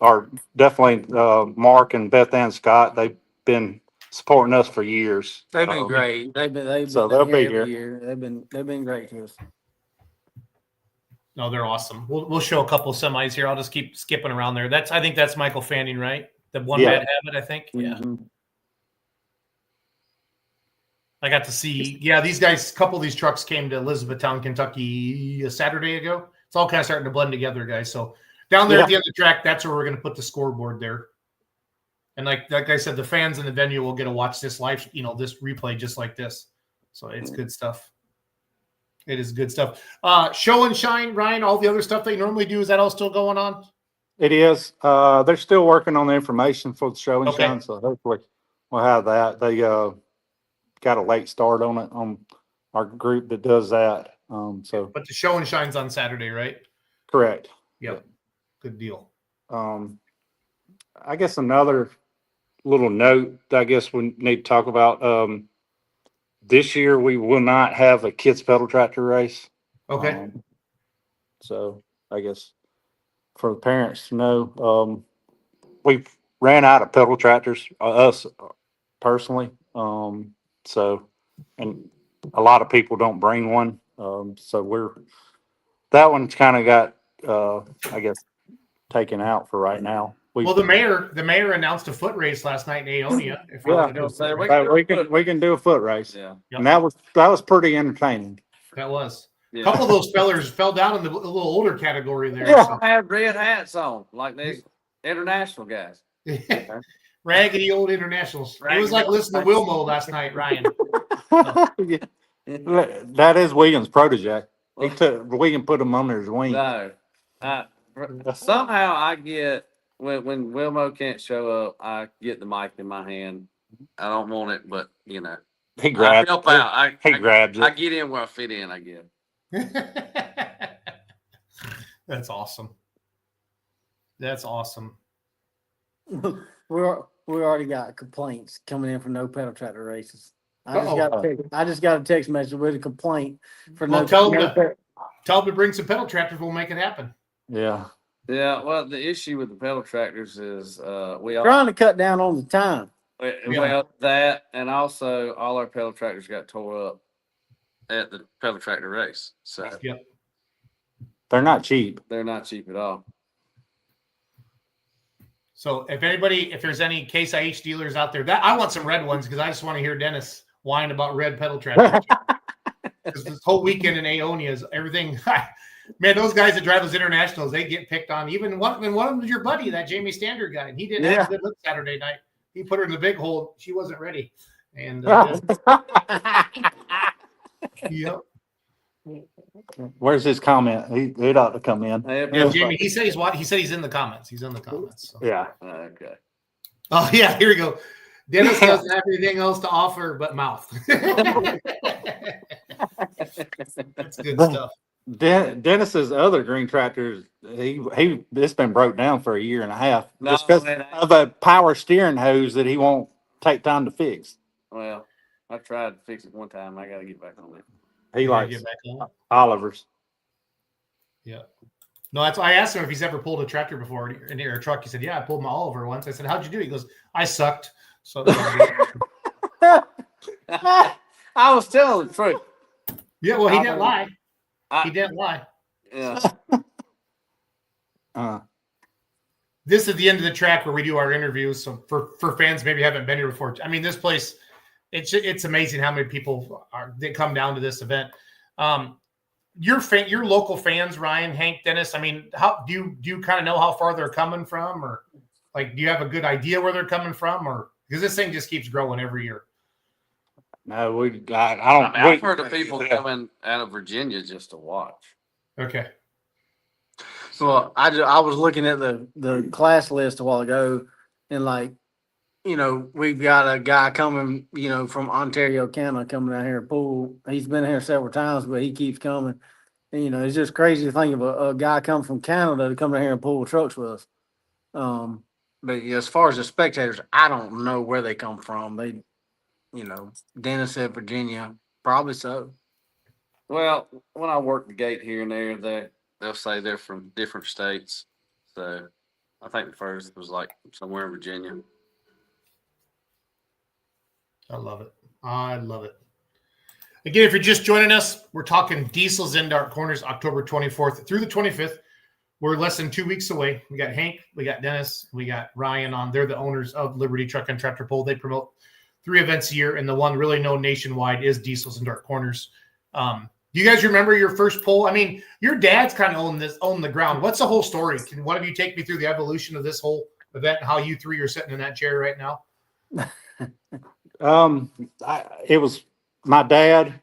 E: are definitely Mark and Beth Ann Scott. They've been supporting us for years.
B: They've been great. They'll be here. They've been great to us.
F: No, they're awesome. We'll show a couple of semis here. I'll just keep skipping around there. I think that's Michael Fanning, right? The one bad habit, I think. Yeah.
B: Mm-hmm.
F: I got to see. Yeah, these guys. A couple of these trucks came to Elizabethtown, Kentucky, a Saturday ago. It's all kind of starting to blend together, guys. So down there at the end of the track, that's where we're going to put the scoreboard there. And like I said, the fans in the venue will get to watch this live, this replay just like this. So it's good stuff. It is good stuff. Show and shine, Ryan, all the other stuff that you normally do, is that all still going on?
E: It is. They're still working on the information for the show and shine, so hopefully we'll have that. They got a late start on it on our group that does that.
F: But the show and shine's on Saturday, right?
E: Correct.
F: Yep. Good deal.
E: I guess another little note I guess we need to talk about. This year we will not have a kids pedal tractor race.
F: Okay.
E: So I guess for the parents to know, we ran out of pedal tractors, us personally. So, and a lot of people don't bring one. So that one's kind of got, I guess, taken out for right now.
F: Well, the mayor announced a foot race last night in Aonia.
E: We can do a foot race.
H: Yeah.
E: And that was pretty entertaining.
F: That was.
H: Yeah.
F: A couple of those fellers fell down in the little older category there.
H: Yeah. So. Have red hats on like these international guys.
F: Raggedy old internationals. It was like listening to Wilmo last night, Ryan.
E: That is Williams' protege. William put him under his wing.
H: No. Somehow I get when Wilmo can't show up, I get the mic in my hand. I don't want it, but
E: he grabs.
H: I help out.
E: He grabs it.
H: I get in where I fit in. I guess.
F: That's awesome. That's awesome.
B: We already got complaints coming in for no pedal tractor races. I just got a text message with a complaint for
F: Well,
B: no.
F: tell
B: no
F: them to bring some pedal tractors. We'll make it happen.
E: Yeah.
H: Yeah, well, the issue with the pedal tractors is we all
B: trying to cut down on the time.
H: well that, and also all our pedal tractors got tore up at the pedal tractor race, so
F: Yep.
E: They're not cheap.
H: they're not cheap at all.
F: So if there's any Case IH dealers out there, I want some red ones because I just want to hear Dennis whine about red pedal tractors. Because this whole weekend in Aonia is everything. Man, those guys that drive those internationals, they get picked on. Even one of them was your buddy, that Jamie Standard guy. And he didn't have a good look Saturday night. He put her in the big hole. She wasn't ready. And yep.
E: Where's his comment? He'd ought to come in.
F: Yeah, Jamie, he said he's in the comments. He's in the comments. So.
E: Yeah.
H: Okay.
F: Oh, yeah, here we go. Dennis doesn't have anything else to offer but mouth. That's good stuff.
E: Dennis's other green tractors, it's been broke down for a year and a half
H: No,
E: just because
H: man,
E: of a power steering hose that he won't take time to fix.
H: Well, I tried to fix it one time. I got to get back on it.
E: He likes
F: Get back on.
E: Oliver's.
F: Yeah. No, that's why I asked him if he's ever pulled a tractor before in a truck. He said, "Yeah, I pulled my Oliver once." I said, "How'd you do?" He goes, "I sucked." So
H: I was telling the truth.
F: yeah, well, he didn't lie.
H: I-
F: He didn't lie.
H: Yeah.
F: This is the end of the track where we do our interviews. So for fans maybe haven't been here before, I mean, this place, it's amazing how many people that come down to this event. Your local fans, Ryan, Hank, Dennis. I mean, how do you kind of know how far they're coming from, or like, do you have a good idea where they're coming from, or because this thing just keeps growing every year?
E: No, I don't.
H: I've heard of people coming out of Virginia just to watch.
F: Okay.
B: Well, I was looking at the class list a while ago, and like, we've got a guy coming, from Ontario, Canada, coming out here to pool. He's been here several times, but he keeps coming. And, it's just crazy to think of a guy coming from Canada to come down here and pull trucks with us. But as far as the spectators, I don't know where they come from. They, Dennis said Virginia, probably so.
H: Well, when I work the gate here and there, they'll say they're from different states. So I think the first was like somewhere in Virginia.
F: I love it. I love it. Again, if you're just joining us, we're talking Diesels in Dark Corners, October 24th through the 25th. We're less than 2 weeks away. We got Hank, we got Dennis, we got Ryan on. They're the owners of Liberty Truck and Tractor Pull. They promote 3 events a year, and the one really known nationwide is Diesels in Dark Corners. Do you guys remember your first pull? I mean, your dad's kind of owned the ground. What's the whole story? Can one of you take me through the evolution of this whole event and how you 3 are sitting in that chair right now?
E: It was my dad,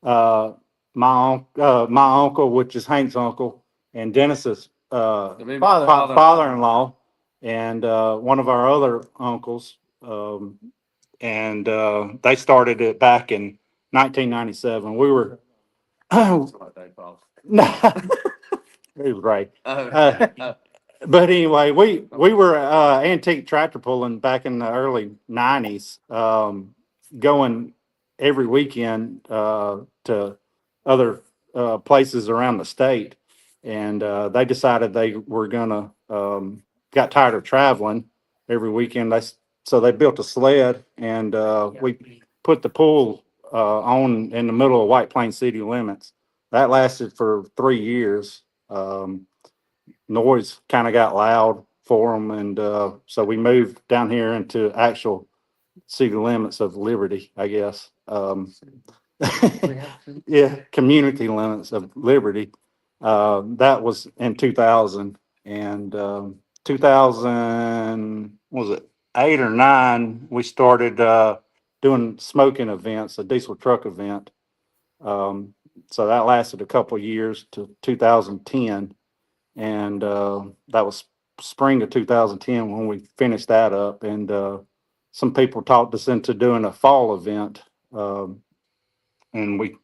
E: my uncle, which is Hank's uncle, and Dennis's father-in-law, and one of our other uncles, and they started it back in 1997. We were no, it was great. But anyway, we were antique tractor pulling back in the early 90s, going every weekend to other places around the state. And they decided they were gonna got tired of traveling every weekend. So they built a sled, and we put the pool on in the middle of White Plains city limits. That lasted for 3 years. Noise kind of got loud for them, and so we moved down here into actual city limits of Liberty, I guess. Yeah, community limits of Liberty. That was in 2000, and 2000, was it 8 or 9? We started doing smoking events, a diesel truck event. So that lasted a couple of years to 2010. And that was spring of 2010 when we finished that up. And some people talked us into doing a fall event. And we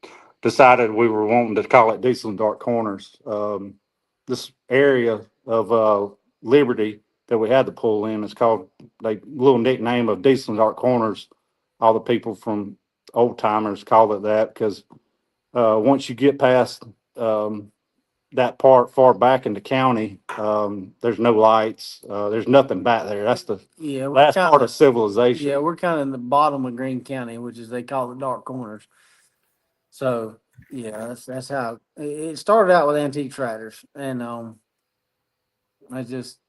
E: decided we were wanting to call it Diesel in Dark Corners. This area of Liberty that we had to pull in is called, little nickname of Diesel in Dark Corners. All the people from old timers call it that because once you get past that part far back in the county, there's no lights. There's nothing back there. That's the
B: Yeah, we're
E: last part
B: kind
E: of civilization.
B: yeah, we're kind of in the bottom of Greene County, which is they call it dark corners. So yeah, that's how it started out with antique tractors, and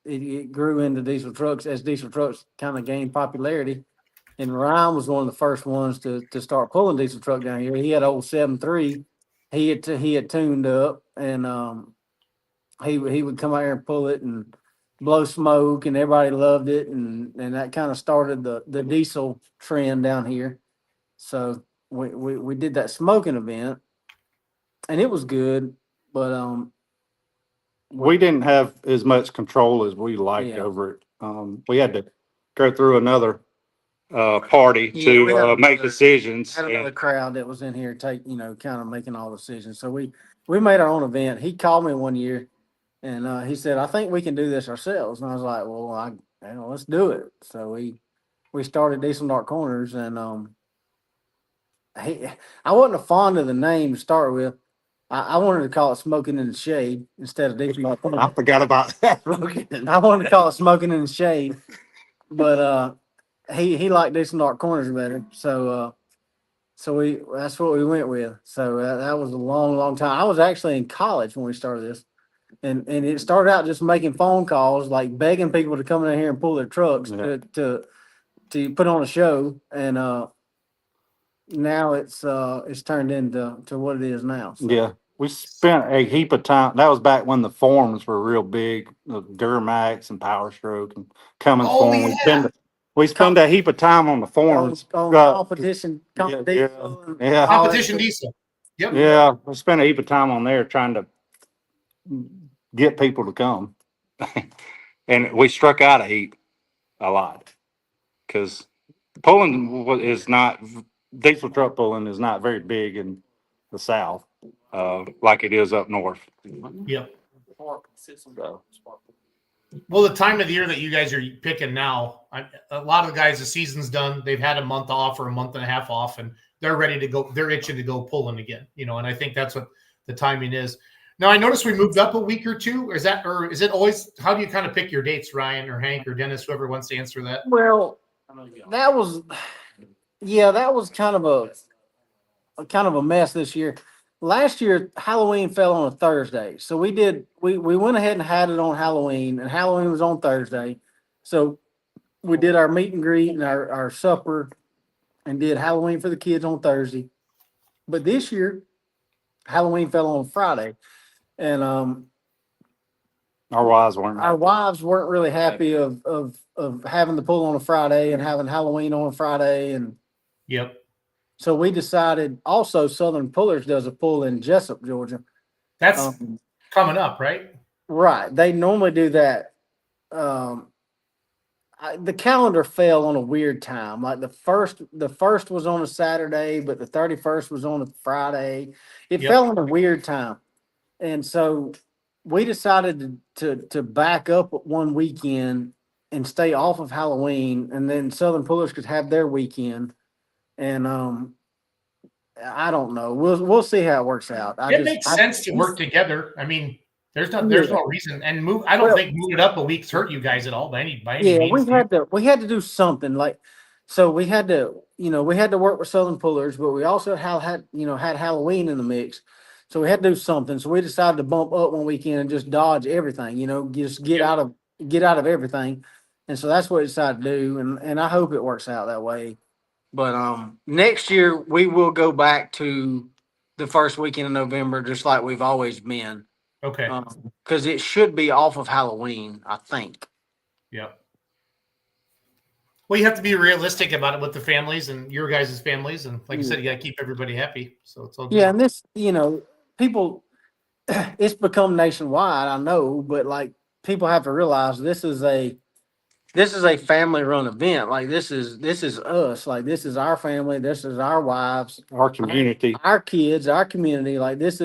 B: it grew into diesel trucks as diesel trucks kind of gained popularity. And Ryan was one of the first ones to start pulling diesel truck down here. He had old 7.3. He had tuned up, and he would come out here and pull it and blow smoke, and everybody loved it, and that kind of started the diesel trend down here. So we did that smoking event, and it was good, but
E: We didn't have as much control as we liked
B: Yeah.
E: over it. We had to go through another party
B: Yeah, we had
E: to make
B: another-
E: decisions.
B: had
E: and-
B: another crowd that was in here kind of making all decisions. So we made our own event. He called me one year, and he said, "I think we can do this ourselves." And I was like, "Well, let's do it." So we started Diesel Dark Corners, and I wasn't fond of the name to start with. I wanted to call it Smoking in the Shade instead of Diesel Dark Corners.
E: I forgot about that.
B: I wanted to call it Smoking in the Shade, but he liked Diesel Dark Corners better. So that's what we went with. So that was a long time. I was actually in college when we started this, and it started out just making phone calls, like begging people to come in here and pull their trucks
E: Yeah.
B: to put on a show, and now it's turned into what it is now. So.
E: Yeah, we spent a heap of time. That was back when the forms were real big, the Duramax and Power Stroke and Cummins
F: Oh,
E: form. We spend a heap of time on the
B: On,
E: forms.
B: on
E: Uh,
B: competition,
E: yeah,
B: competition,
E: yeah.
B: all that
F: Competition
B: stuff.
F: diesel. Yep.
E: Yeah, we spent a heap of time on there trying to get people to come. And we struck out a heap, a lot. Cause pulling is not, diesel truck pulling is not very big in the south, like it is up north.
F: Yep.
E: So,
F: Well, the time of the year that you guys are picking now, a lot of the guys, the season's done. They've had a month off or a month and a half off, and they're ready to go. They're itching to go pulling again, and I think that's what the timing is. Now, I noticed we moved up a week or two. Or is it always, how do you kind of pick your dates, Ryan or Hank or Dennis, whoever wants to answer that?
B: Well, that was kind of a mess this year. Last year, Halloween fell on a Thursday. So we went ahead and had it on Halloween, and Halloween was on Thursday. So we did our meet and greet and our supper and did Halloween for the kids on Thursday. But this year, Halloween fell on Friday. And
E: our wives weren't.
B: our wives weren't really happy of having the pull on a Friday and having Halloween on a Friday. And
F: Yep.
B: so we decided also Southern Pullers does a pull in Jessup, Georgia.
F: That's coming up, right?
B: Right. They normally do that. The calendar fell on a weird time. Like the first was on a Saturday, but the 31st was on a Friday. It
F: Yep.
B: fell on a weird time. And so we decided to back up one weekend and stay off of Halloween, and then Southern Pullers could have their weekend. And I don't know. We'll see how it works out.
F: It makes sense to work together. I mean, there's no reason. And I don't think moving it up a week's hurt you guys at all by any means.
B: We had to do something like, so we had to work with Southern Pullers, but we also had Halloween in the mix. So we had to do something. So we decided to bump up one weekend and just dodge everything, just get out of everything. And so that's what we decided to do. And I hope it works out that way. But next year we will go back to the first weekend of November, just like we've always been.
F: Okay.
B: Because it should be off of Halloween, I think.
F: Yep. Well, you have to be realistic about it with the families and your guys' families. And like you said, you got to keep everybody happy. So it's all good.
B: Yeah, and this, people, it's become nationwide, I know, but like people have to realize this is a family run event. Like this is us. Like this is our family. This is our wives,
E: Our community.
B: our kids, our community. Like this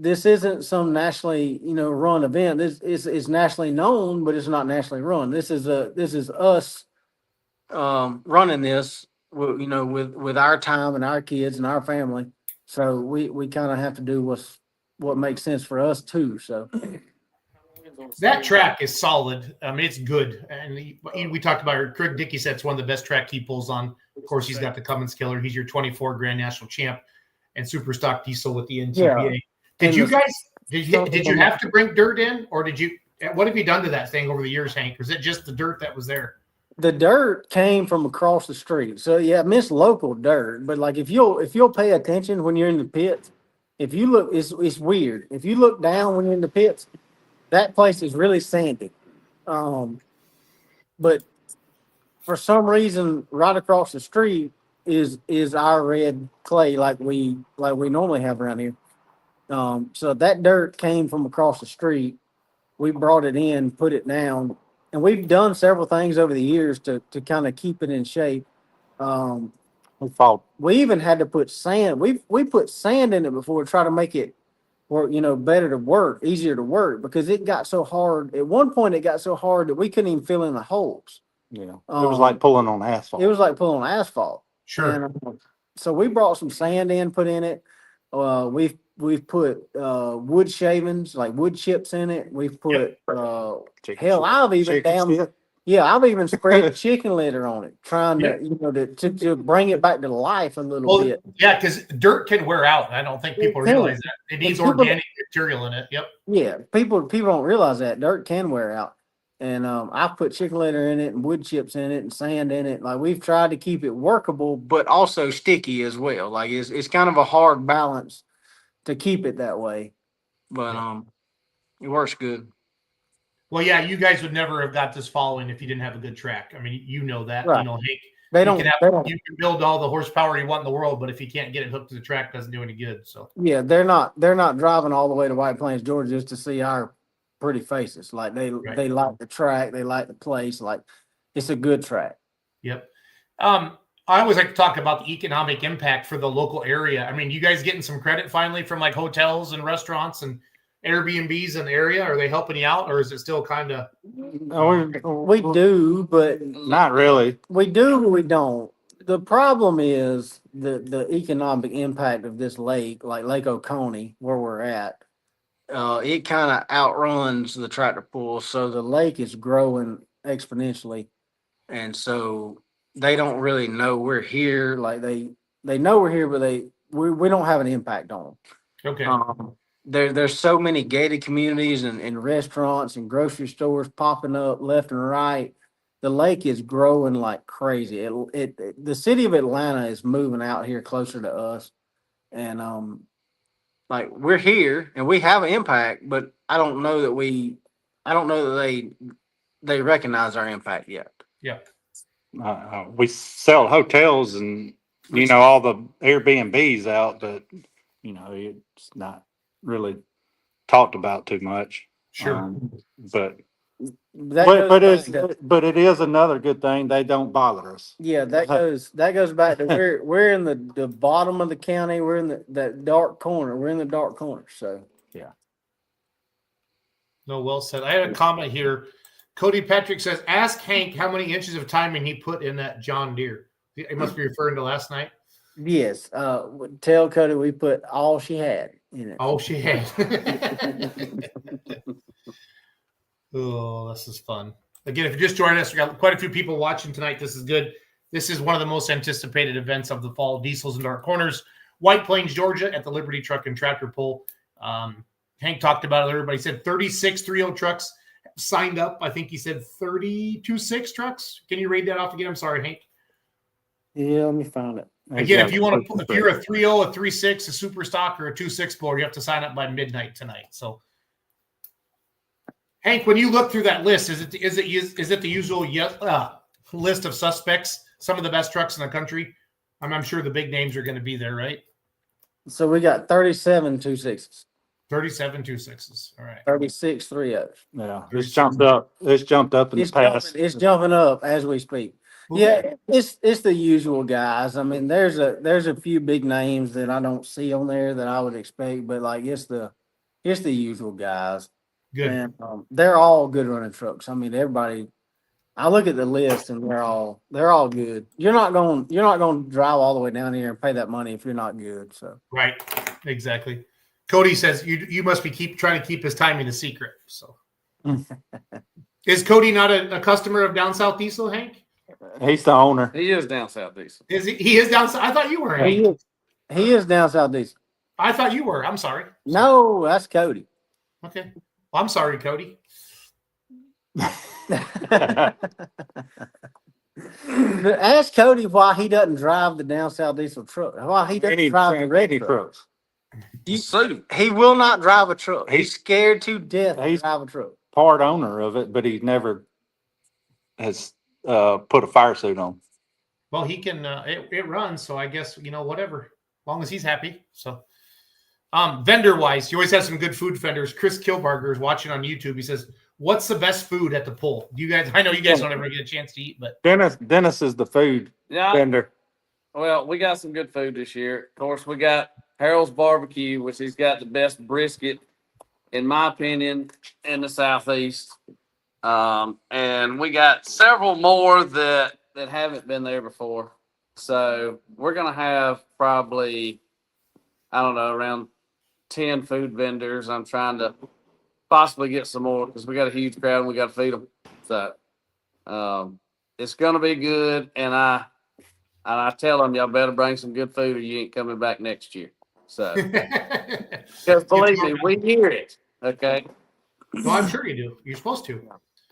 B: isn't some nationally, run event. This is nationally known, but it's not nationally run. This is us running this, well, with our time and our kids and our family. So we kind of have to do what makes sense for us too. So
F: That track is solid. I mean, it's good. And we talked about it. Craig Dickey said it's one of the best track he pulls on. Of course, he's got the Cummins Killer. He's your 24 Grand National Champ and Super Stock Diesel with the NTPA.
B: Yeah.
F: Did you guys did you have to bring dirt in, or what have you done to that thing over the years, Hank? Was it just the dirt that was there?
B: the dirt came from across the street. So yeah, I miss local dirt. But like if you'll pay attention when you're in the pits, if you look, it's weird. If you look down when you're in the pits, that place is really sandy. But for some reason, right across the street is our red clay like we normally have around here. So that dirt came from across the street. We brought it in, put it down, and we've done several things over the years to kind of keep it in shape. We even had to put sand. We put sand in it before to try to make it work, better to work, easier to work, because it got so hard. At one point, it got so hard that we couldn't even fill in the holes.
E: Yeah, it was like pulling on asphalt.
B: It was like pulling on asphalt.
F: Sure.
B: And, so we brought some sand in, put in it. We've put wood shavings, like wood chips in it. We've put hell, I've even spread chicken litter on it, trying to bring it back to life a little bit.
F: Yeah, because dirt can wear out. I don't think people realize that. It needs organic material in it. Yep.
B: Yeah, people don't realize that dirt can wear out. And I've put chicken litter in it and wood chips in it and sand in it. Like we've tried to keep it workable, but also sticky as well. Like it's kind of a hard balance to keep it that way. But it works good.
F: Well, yeah, you guys would never have got this following if you didn't have a good track. I mean, you know that.
B: Right.
F: Hank.
B: You
F: can build all the horsepower you want in the world, but if you can't get it hooked to the track, it doesn't do any good. So
B: yeah, they're not driving all the way to White Plains, Georgia, just to see our pretty faces. Like they like the track, they like the place. Like it's a good track.
F: Yep. I always like to talk about the economic impact for the local area. I mean, you guys getting some credit finally from like hotels and restaurants and Airbnbs in the area? Are they helping you out, or is it still kind of?
B: We do, but
E: not really.
B: We do, but we don't. The problem is the economic impact of this lake, like Lake Oconee, where we're at. It kind of outruns the tractor pull, so the lake is growing exponentially, and so they don't really know we're here. Like they know we're here, but we don't have an impact on them.
F: Okay.
B: There's so many gated communities and restaurants and grocery stores popping up left and right. The lake is growing like crazy. The city of Atlanta is moving out here closer to us, and like we're here and we have an impact, but I don't know that they recognize our impact yet.
F: Yeah.
E: We sell hotels and all the Airbnbs out, but it's not really talked about too much.
F: Sure.
E: But it is another good thing. They don't bother us.
B: Yeah, that goes back to we're in the bottom of the county. We're in that dark corner. We're in the dark corner. So yeah.
F: No, well said. I had a comment here. Cody Patrick says, ask Hank how many inches of timing he put in that John Deere. He must be referring to last night.
B: Yes. Tell Cody we put all she had in it.
F: All she had. Oh, this is fun. Again, if you're just joining us, we got quite a few people watching tonight. This is good. This is one of the most anticipated events of the fall. Diesels and Dark Corners, White Plains, Georgia, at the Liberty Truck and Tractor Pull. Hank talked about it. Everybody said 36 3.0 trucks signed up. I think he said 32.6 trucks. Can you read that off again? I'm sorry, Hank.
B: Yeah, let me find it.
F: Again, if you're a 3.0, a 3.6, a super stock, or a 2.6 board, you have to sign up by midnight tonight. So, Hank, when you look through that list, is it the usual list of suspects? Some of the best trucks in the country. I'm sure the big names are going to be there, right?
B: So we got 37 2.6s.
F: 37 2.6s. All right.
B: 36 3.0s.
E: Yeah, it's jumped up. It's jumped up in the past.
B: It's jumping up as we speak. Yeah, it's the usual guys. I mean, there's a few big names that I don't see on there that I would expect, but like it's the usual guys.
F: Good.
B: And they're all good running trucks. I mean, everybody. I look at the list and they're all good. You're not going to drive all the way down here and pay that money if you're not good. So
F: Right. Exactly. Cody says you must be trying to keep his timing a secret. So is Cody not a customer of Down South Diesel, Hank?
E: He's the owner.
H: He is down south diesel.
F: Is he is Down South? I thought you were, Hank.
B: he is down south diesel.
F: I thought you were. I'm sorry.
B: No, that's Cody.
F: Okay. Well, I'm sorry, Cody.
B: Ask Cody why he doesn't drive the down south diesel truck. Why he doesn't drive the red truck.
E: trucks.
B: He will not drive a truck. He's scared to death to
E: He's-
B: drive a truck.
E: Part owner of it, but he never has put a fire suit on.
F: Well, he can. It runs, so I guess whatever, as long as he's happy. So, vendor wise, he always has some good food vendors. Chris Kilbarger is watching on YouTube. He says, "What's the best food at the pull?" Do you guys? I know you guys don't ever get a chance to eat, but
E: Dennis is the food
H: Yeah.
E: vendor.
H: Well, we got some good food this year. Of course, we got Harold's Barbecue, which he's got the best brisket, in my opinion, in the Southeast. And we got several more that haven't been there before. So we're going to have probably, I don't know, around 10 food vendors. I'm trying to possibly get some more because we got a huge crowd and we got to feed them. So it's going to be good. And I tell them, y'all better bring some good food or you ain't coming back next year. So, because believe me, we hear it. Okay.
F: well, I'm sure you do. You're supposed to.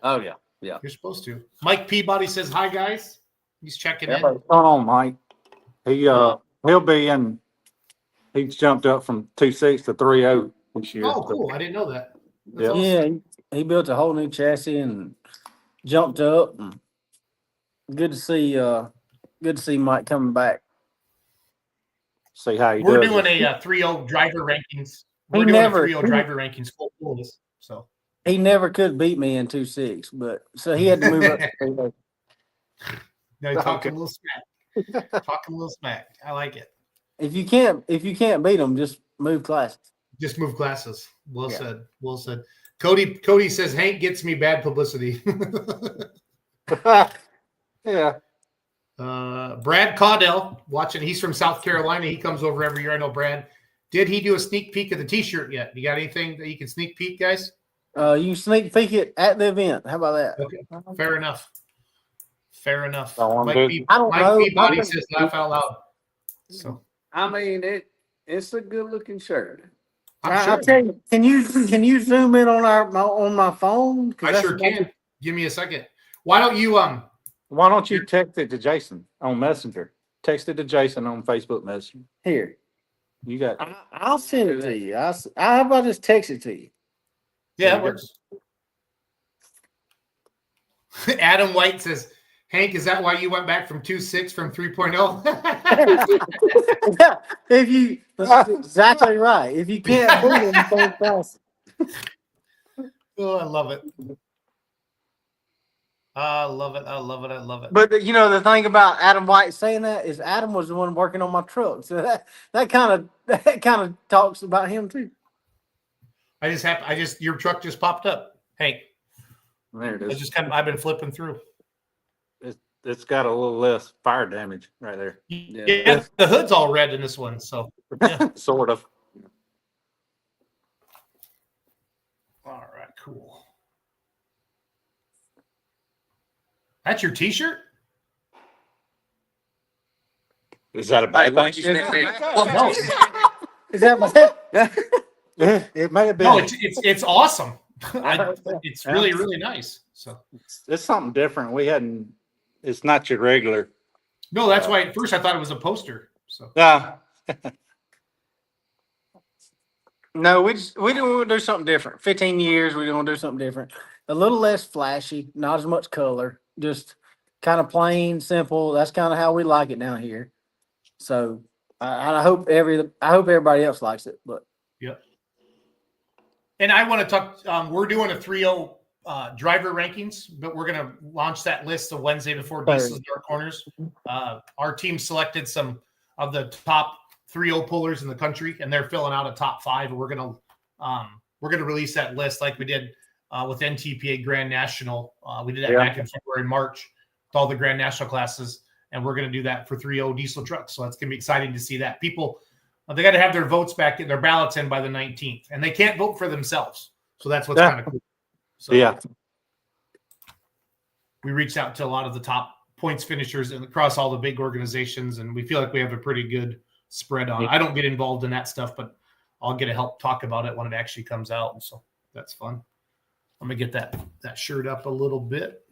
H: Oh, yeah. Yeah.
F: You're supposed to. Mike Peabody says, "Hi guys." He's checking in.
E: What's going on, Mike? He'll be in. He's jumped up from 2.6 to 3.0 this year.
F: Oh, cool! I didn't know that. That's
E: Yeah.
F: awesome.
B: Yeah, he built a whole new chassis and jumped up. And good to see Mike coming back.
E: See how he
F: We're
E: does.
F: doing
E: it.
F: a 3-0 driver rankings.
B: He
F: We're doing
B: never-
F: a 3-0 driver rankings full list. So
B: He never could beat me in 2.6, but so he had to move up to 3.0.
F: now you're talking a little smack. Talking a little smack. I like it.
B: If you can't beat him, just move classes.
F: Just move classes. Well
B: Yeah.
F: said. Well said. Cody says Hank gets me bad publicity.
E: Yeah.
F: Brad Caudell watching. He's from South Carolina. He comes over every year. I know Brad. Did he do a sneak peek of the T-shirt yet? You got anything that you can sneak peek, guys?
B: You can sneak peek it at the event. How about that?
F: Okay, fair enough. Fair enough.
E: I wanna
F: Mike
E: do-
F: B.
B: I don't
F: Mike
B: know.
F: Peabody says laugh out loud. So
H: I mean, it's a good looking shirt.
F: I'm
B: I tell you, can you zoom in on my phone? 'Cause
F: I
B: that's
F: sure
B: about
F: can. Give me a second. Why don't you
E: Why don't you text it to Jason on Messenger? Text it to Jason on Facebook Messenger.
B: Here.
E: You got.
B: I'll send it to you. How about just text it to you?
F: Yeah, that works. Adam White says, Hank, is that why you went back from 2.6 from 3.0?
B: That's exactly right. If you can't beat him, don't pass.
F: Oh, I love it. I love it. I love it. I love it.
B: But the thing about Adam White saying that is Adam was the one working on my truck, so that kind of talks about him too.
F: Your truck just popped up. Hank,
E: There it
F: it's
E: is.
F: just I've been flipping through.
E: It's got a little less fire damage right there.
F: Yeah, the hood's all red in this one. So, yeah.
E: Sort of.
F: All right, cool. That's your T-shirt?
E: Is that a bad thing?
F: No,
B: Is that my
E: It may have been.
F: no, it's awesome. It's really, really nice. So,
E: It's something different. We hadn't. It's not your regular.
F: no, that's why at first I thought it was a poster. So,
B: No, we do something different. 15 years, we're gonna do something different. A little less flashy, not as much color, just kind of plain, simple. That's kind of how we like it down here. So I hope everybody else likes it. But
F: yep. And I want to talk. We're doing a 3-0 driver rankings, but we're going to launch that list the Wednesday before Diesel's Dark Corners. Our team selected some of the top 3-0 pullers in the country, and they're filling out a top 5. And we're going to release that list like we did with NTPA Grand National. We did that
E: Yeah.
F: back in February and March with all the Grand National classes, and we're going to do that for 3.0 diesel trucks. So it's going to be exciting to see that. People, they got to have their votes back, their ballots in by the 19th, and they can't vote for themselves. So that's what's
E: Yeah.
F: kind of cool. So
E: Yeah.
F: we reached out to a lot of the top points finishers and across all the big organizations, and we feel like we have a pretty good spread on. I don't get involved in that stuff, but I'll get to help talk about it when it actually comes out, and so that's fun. I'm gonna get that shirt up a little bit.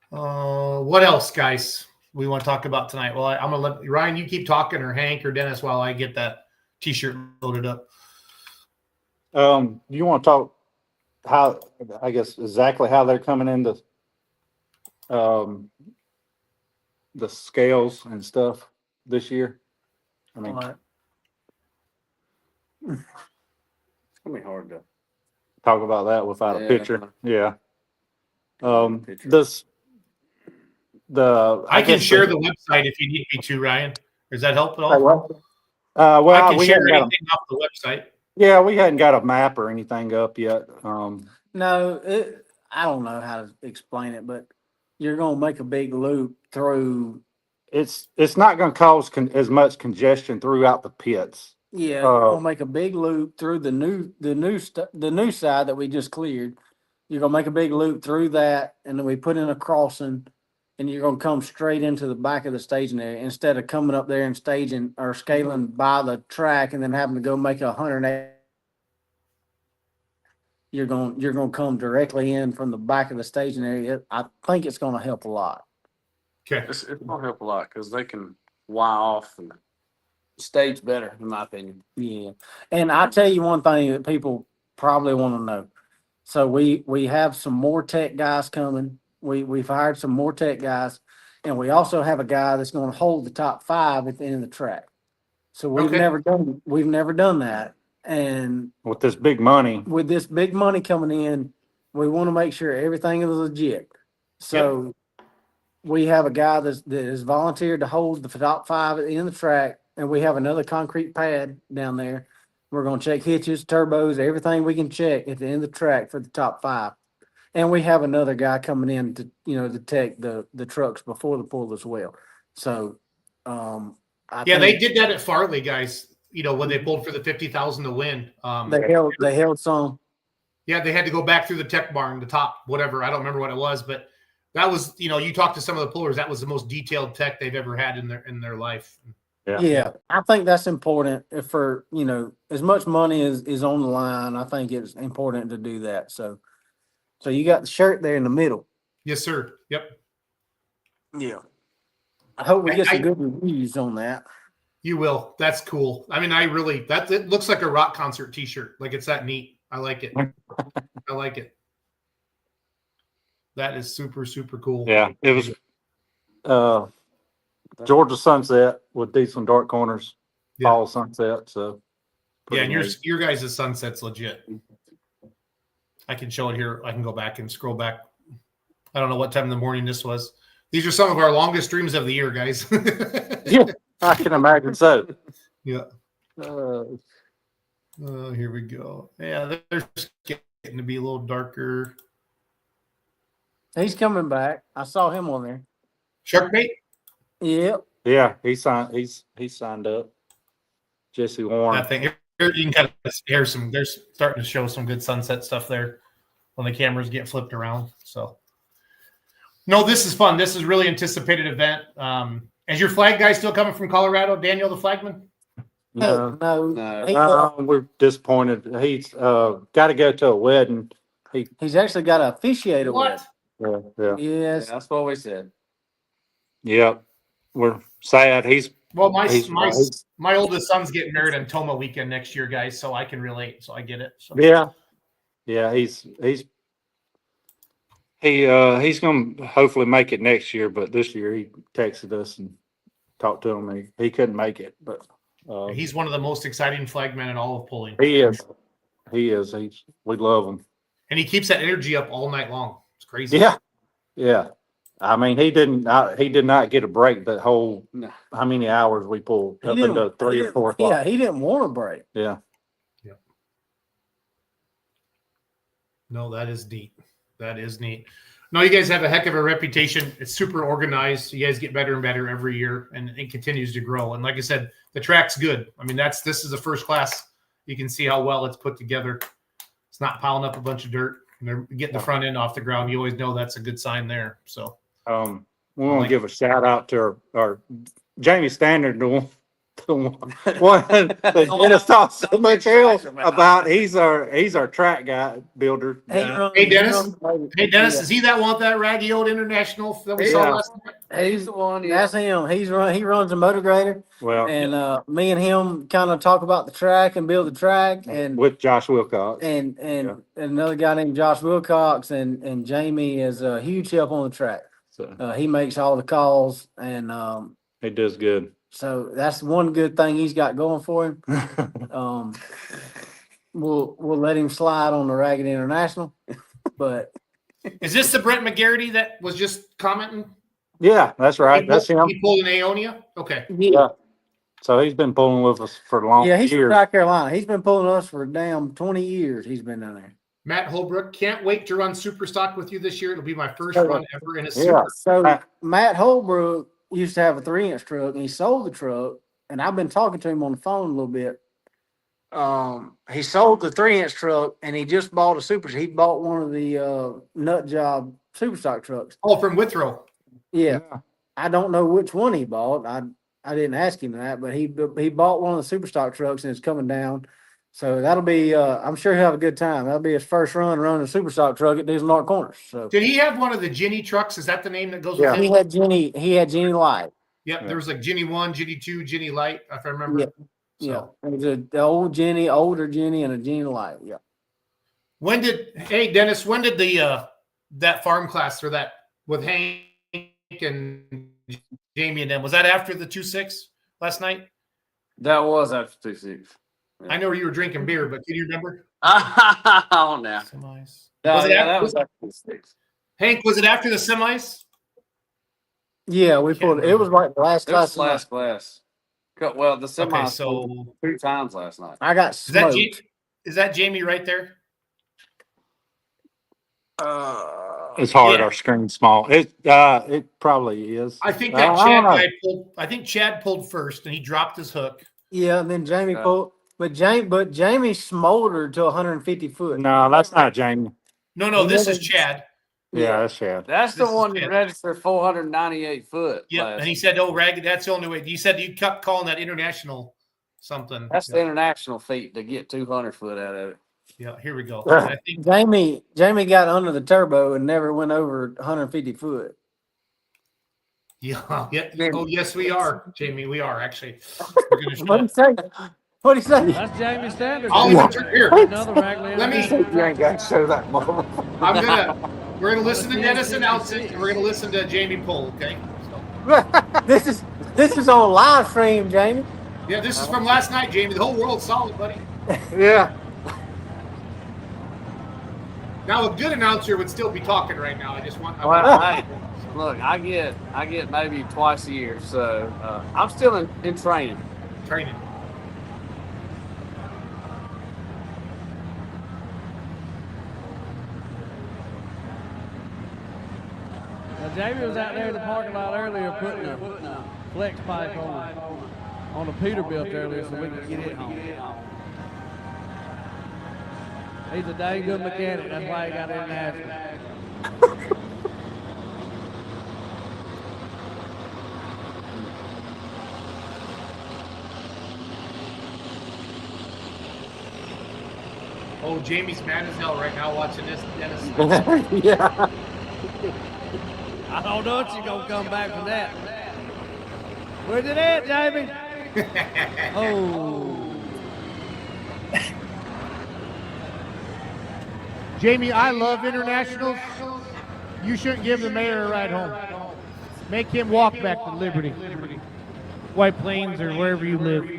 F: What else, guys? We want to talk about tonight? Well, I'm gonna let Ryan. You keep talking, or Hank, or Dennis, while I get that T-shirt loaded up.
E: You want to talk how, I guess, exactly how they're coming into the scales and stuff this year? I mean,
B: Alright.
H: It's gonna be hard to.
E: talk about that without a
H: Yeah.
E: picture. Yeah.
H: Picture.
F: I can
E: guess
F: share the website if you need me to, Ryan. Does that help at all?
E: Well,
F: I can
E: we
F: share
E: hadn't got
F: anything off the website.
E: yeah, we hadn't got a map or anything up yet.
B: No, I don't know how to explain it, but you're gonna make a big loop through.
E: It's not going to cause as much congestion throughout the pits.
B: Yeah, you're gonna make a big loop through the new side that we just cleared. You're gonna make a big loop through that, and then we put in a crossing, and you're gonna come straight into the back of the staging area instead of coming up there and staging or scaling by the track and then having to go make 180. You're gonna come directly in from the back of the staging area. I think it's gonna help a lot.
F: Okay.
H: It's gonna help a lot because they can wire off and stage better, in my opinion.
B: Yeah, and I'll tell you one thing that people probably want to know. So we have some more tech guys coming. We've hired some more tech guys, and we also have a guy that's going to hold the top 5 at the end of the track. So we've
F: Okay.
B: never done that, and
E: With this big money,
B: with this big money coming in, we want to make sure everything is legit. So we have a guy that is volunteered to hold the top 5 at the end of the track, and we have another concrete pad down there. We're going to check hitches, turbos, everything we can check at the end of the track for the top 5. And we have another guy coming in to detect the trucks before the pull as well. So,
F: Yeah, they did that at Farley, guys. When they pulled for the 50,000 to win.
B: They held some.
F: Yeah, they had to go back through the tech barn, the top, whatever. I don't remember what it was, but that was, you talk to some of the pullers, that was the most detailed tech they've ever had in their life.
B: Yeah, I think that's important for, as much money is on the line. I think it's important to do that. So you got the shirt there in the middle.
F: Yes, sir. Yep.
B: Yeah. I hope we get
F: I-
B: some good reviews on that.
F: You will. That's cool. I mean, it looks like a rock concert t-shirt. Like, it's that neat. I like it. I like it. That is super, super cool.
E: yeah, it was Georgia Sunset with Diesel and Dark Corners,
F: Yeah.
E: fall sunset. So
F: Yeah, and
E: pretty neat.
F: your guys' sunset's legit. I can show it here. I can go back and scroll back. I don't know what time in the morning this was. These are some of our longest streams of the year, guys.
E: Yeah, I can imagine so.
F: Yeah.
E: Uh,
F: Here we go. Yeah, they're getting to be a little darker.
B: He's coming back. I saw him on there.
F: Shark bait?
B: Yep.
E: yeah, he signed. He signed up. Jesse Warren.
F: That thing. Here you can kind of hear some. They're starting to show some good sunset stuff there when the cameras get flipped around. So, no, this is fun. This is a really anticipated event. Is your flag guy still coming from Colorado, Daniel the flagman?
E: No,
B: No.
H: No.
B: He,
E: we're disappointed. He's got to go to a wedding.
B: he's actually got to officiate a
F: What?
B: wedding.
E: Yeah,
B: Yes.
H: That's what we said.
E: yeah. We're sad.
F: Well,
E: He's-
F: my oldest son's getting married on Toma weekend next year, guys. So I can relate. So I get it. So.
E: Yeah. He's going to hopefully make it next year, but this year he texted us and talked to him. He couldn't make it, but
F: He's one of the most exciting flagmen in all of pulling,
E: he is. We love him.
F: and he keeps that energy up all night long. It's crazy.
E: Yeah. I mean, he did not get a break that whole
H: No.
E: how many hours we pulled
B: He
E: up
B: didn't-
E: into 3 or 4 o'clock.
B: Yeah, he didn't want a break.
E: Yeah.
F: No, that is neat. That is neat. No, you guys have a heck of a reputation. It's super organized. You guys get better and better every year, and it continues to grow. And like I said, the track's good. I mean, this is a first class. You can see how well it's put together. It's not piling up a bunch of dirt. And they're getting the front end off the ground. You always know that's a good sign there. So,
E: We want to give a shout out to our Jamie Standard, the one that Dennis talked so much hell about. He's our track guy builder.
F: Hey, Dennis. Hey, Dennis, is he that one with that raggy old international that we saw
E: Yeah.
F: last night?
H: He's the one. Yeah.
B: That's him. He runs a motor grader,
E: Well,
B: and me and him kind of talk about the track and build the track, and
E: with Josh Wilcox.
B: and
E: Yeah.
B: another guy named Josh Wilcox, and Jamie is a huge help on the track.
E: So
B: He makes all the calls, and
E: he does good.
B: so that's one good thing he's got going for him. We'll let him slide on the Ragged International, but
F: Is this the Brent McGarity that was just commenting?
E: Yeah, that's right. That's him.
F: He pulled an Aonia? Okay.
E: Yeah. So he's been pulling with us for long
B: yeah, he's from
E: years.
B: South Carolina. He's been pulling us for damn 20 years. He's been down there.
F: Matt Holbrook, can't wait to run Super Stock with you this year. It'll be my first
B: Okay.
F: run ever in a
E: Yeah.
F: Super.
B: So Matt Holbrook used to have a 3-inch truck, and he sold the truck. And I've been talking to him on the phone a little bit. He sold the 3-inch truck, and he just bought a super. He bought one of the nut job super stock trucks.
F: Oh, from Withrow.
B: Yeah, I don't know which one he bought. I didn't ask him that, but he bought one of the super stock trucks, and it's coming down. So that'll be. I'm sure he'll have a good time. That'll be his first run running a super stock truck at Disney North Corners. So
F: Did he have one of the Ginny trucks? Is that the name that goes
E: Yeah.
F: with
B: he
F: him?
B: had Jenny. He had Jenny Light.
F: Yep. There was like Ginny 1, Ginny 2, Ginny Light, if I remember.
B: Yeah.
F: So,
B: Yeah, it was the old Jenny, older Jenny, and a Jenny Light. Yeah.
F: hey Dennis, when did the that farm class or that with Hank and Jamie and them, was that after the 2-6 last night?
H: That was after 2-6.
F: I know you were drinking beer, but can you remember?
H: Oh, now.
F: Semis.
H: No,
F: Was it
H: yeah,
F: after-
H: that was after 2-6.
F: Hank, was it after the semis?
B: Yeah, we pulled. It was like the last
H: It was
B: class.
H: last class. Well, the semi
F: Okay, so
H: 2 times last night.
B: I got
F: is that,
B: smoked.
F: is that Jamie right there?
E: It's hard.
F: Yeah.
E: Our screen's small. It probably is.
F: I think that
E: I
F: Chad
E: don't know.
F: guy pulled. I think Chad pulled first, and he dropped his hook.
B: Yeah, and then Jamie
H: Yeah.
B: pulled. But Jamie smoldered to 150 foot.
E: No, that's not Jamie.
F: No, this is Chad.
E: Yeah, that's Chad.
H: That's the
F: This is
H: one that
F: it.
H: registered 498 foot.
F: Yeah,
H: last
F: and he said, "Oh, Ragged, that's the only way." He said you kept calling that international something.
H: That's the
F: yeah.
H: international feat to get 200 foot out of it.
F: Yeah, here we go. I think
B: Jamie got under the turbo and never went over 150 foot.
F: yeah. Oh, yes, we are, Jamie. We are actually. We're gonna show-
B: What he say? What he say?
G: That's Jamie Standard.
F: I'll even turn here.
G: Another Raglan.
F: Let me-
E: You ain't got to show that more.
F: We're gonna listen to Dennis announce it, and we're gonna listen to Jamie pull. Okay. So,
B: This is on live stream, Jamie.
F: yeah, this is from last night, Jamie. The whole world saw it, buddy.
E: Yeah.
F: Now a good announcer would still be talking right now. I just want.
H: Well, hey, look, I get maybe twice a year, so I'm still in training.
F: training.
G: Now, Jamie was out there in the parking lot earlier putting a flex pipe on the Peterbilt earlier so we could get it home. He's a dang good mechanic. That's why he got international.
F: Oh, Jamie's mad as hell right now watching this, Dennis.
E: Yeah.
G: I don't know if she's gonna come back from that. Where's it at, Jamie? Oh.
I: Jamie, I love internationals. You shouldn't give the mayor a ride home. Make him walk back to Liberty, White Plains, or wherever you live.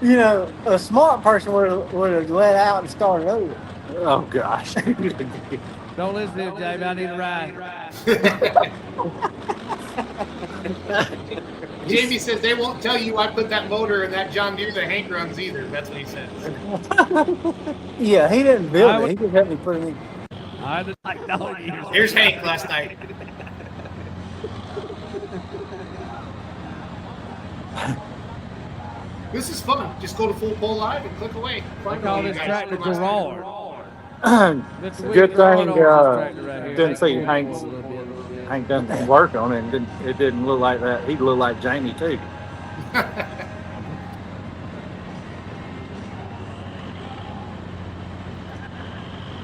B: You know, a smart person would have let out and started over.
E: Oh gosh.
G: Don't listen to him, Jamie. I need a ride.
F: Jamie says they won't tell you I put that motor in that John Deere that Hank runs either. That's what he says.
B: Yeah, he didn't build
G: I
B: it.
G: would-
B: He just helped me put it in.
G: I just like dog years.
F: Here's Hank last night. This is fun. Just go to Full Pole Live and click away.
G: They
F: Find
G: call
F: all you
G: this
F: guys
G: tractor
F: from last night.
G: Gerard. Mr.
D: Good
G: Wiggins,
D: thing,
G: owns this tractor right here.
D: didn't see
G: They
D: Hank's-
G: pull it a little bit.
D: Hank done some work on it, and it didn't look like that. He looked like Jamie too.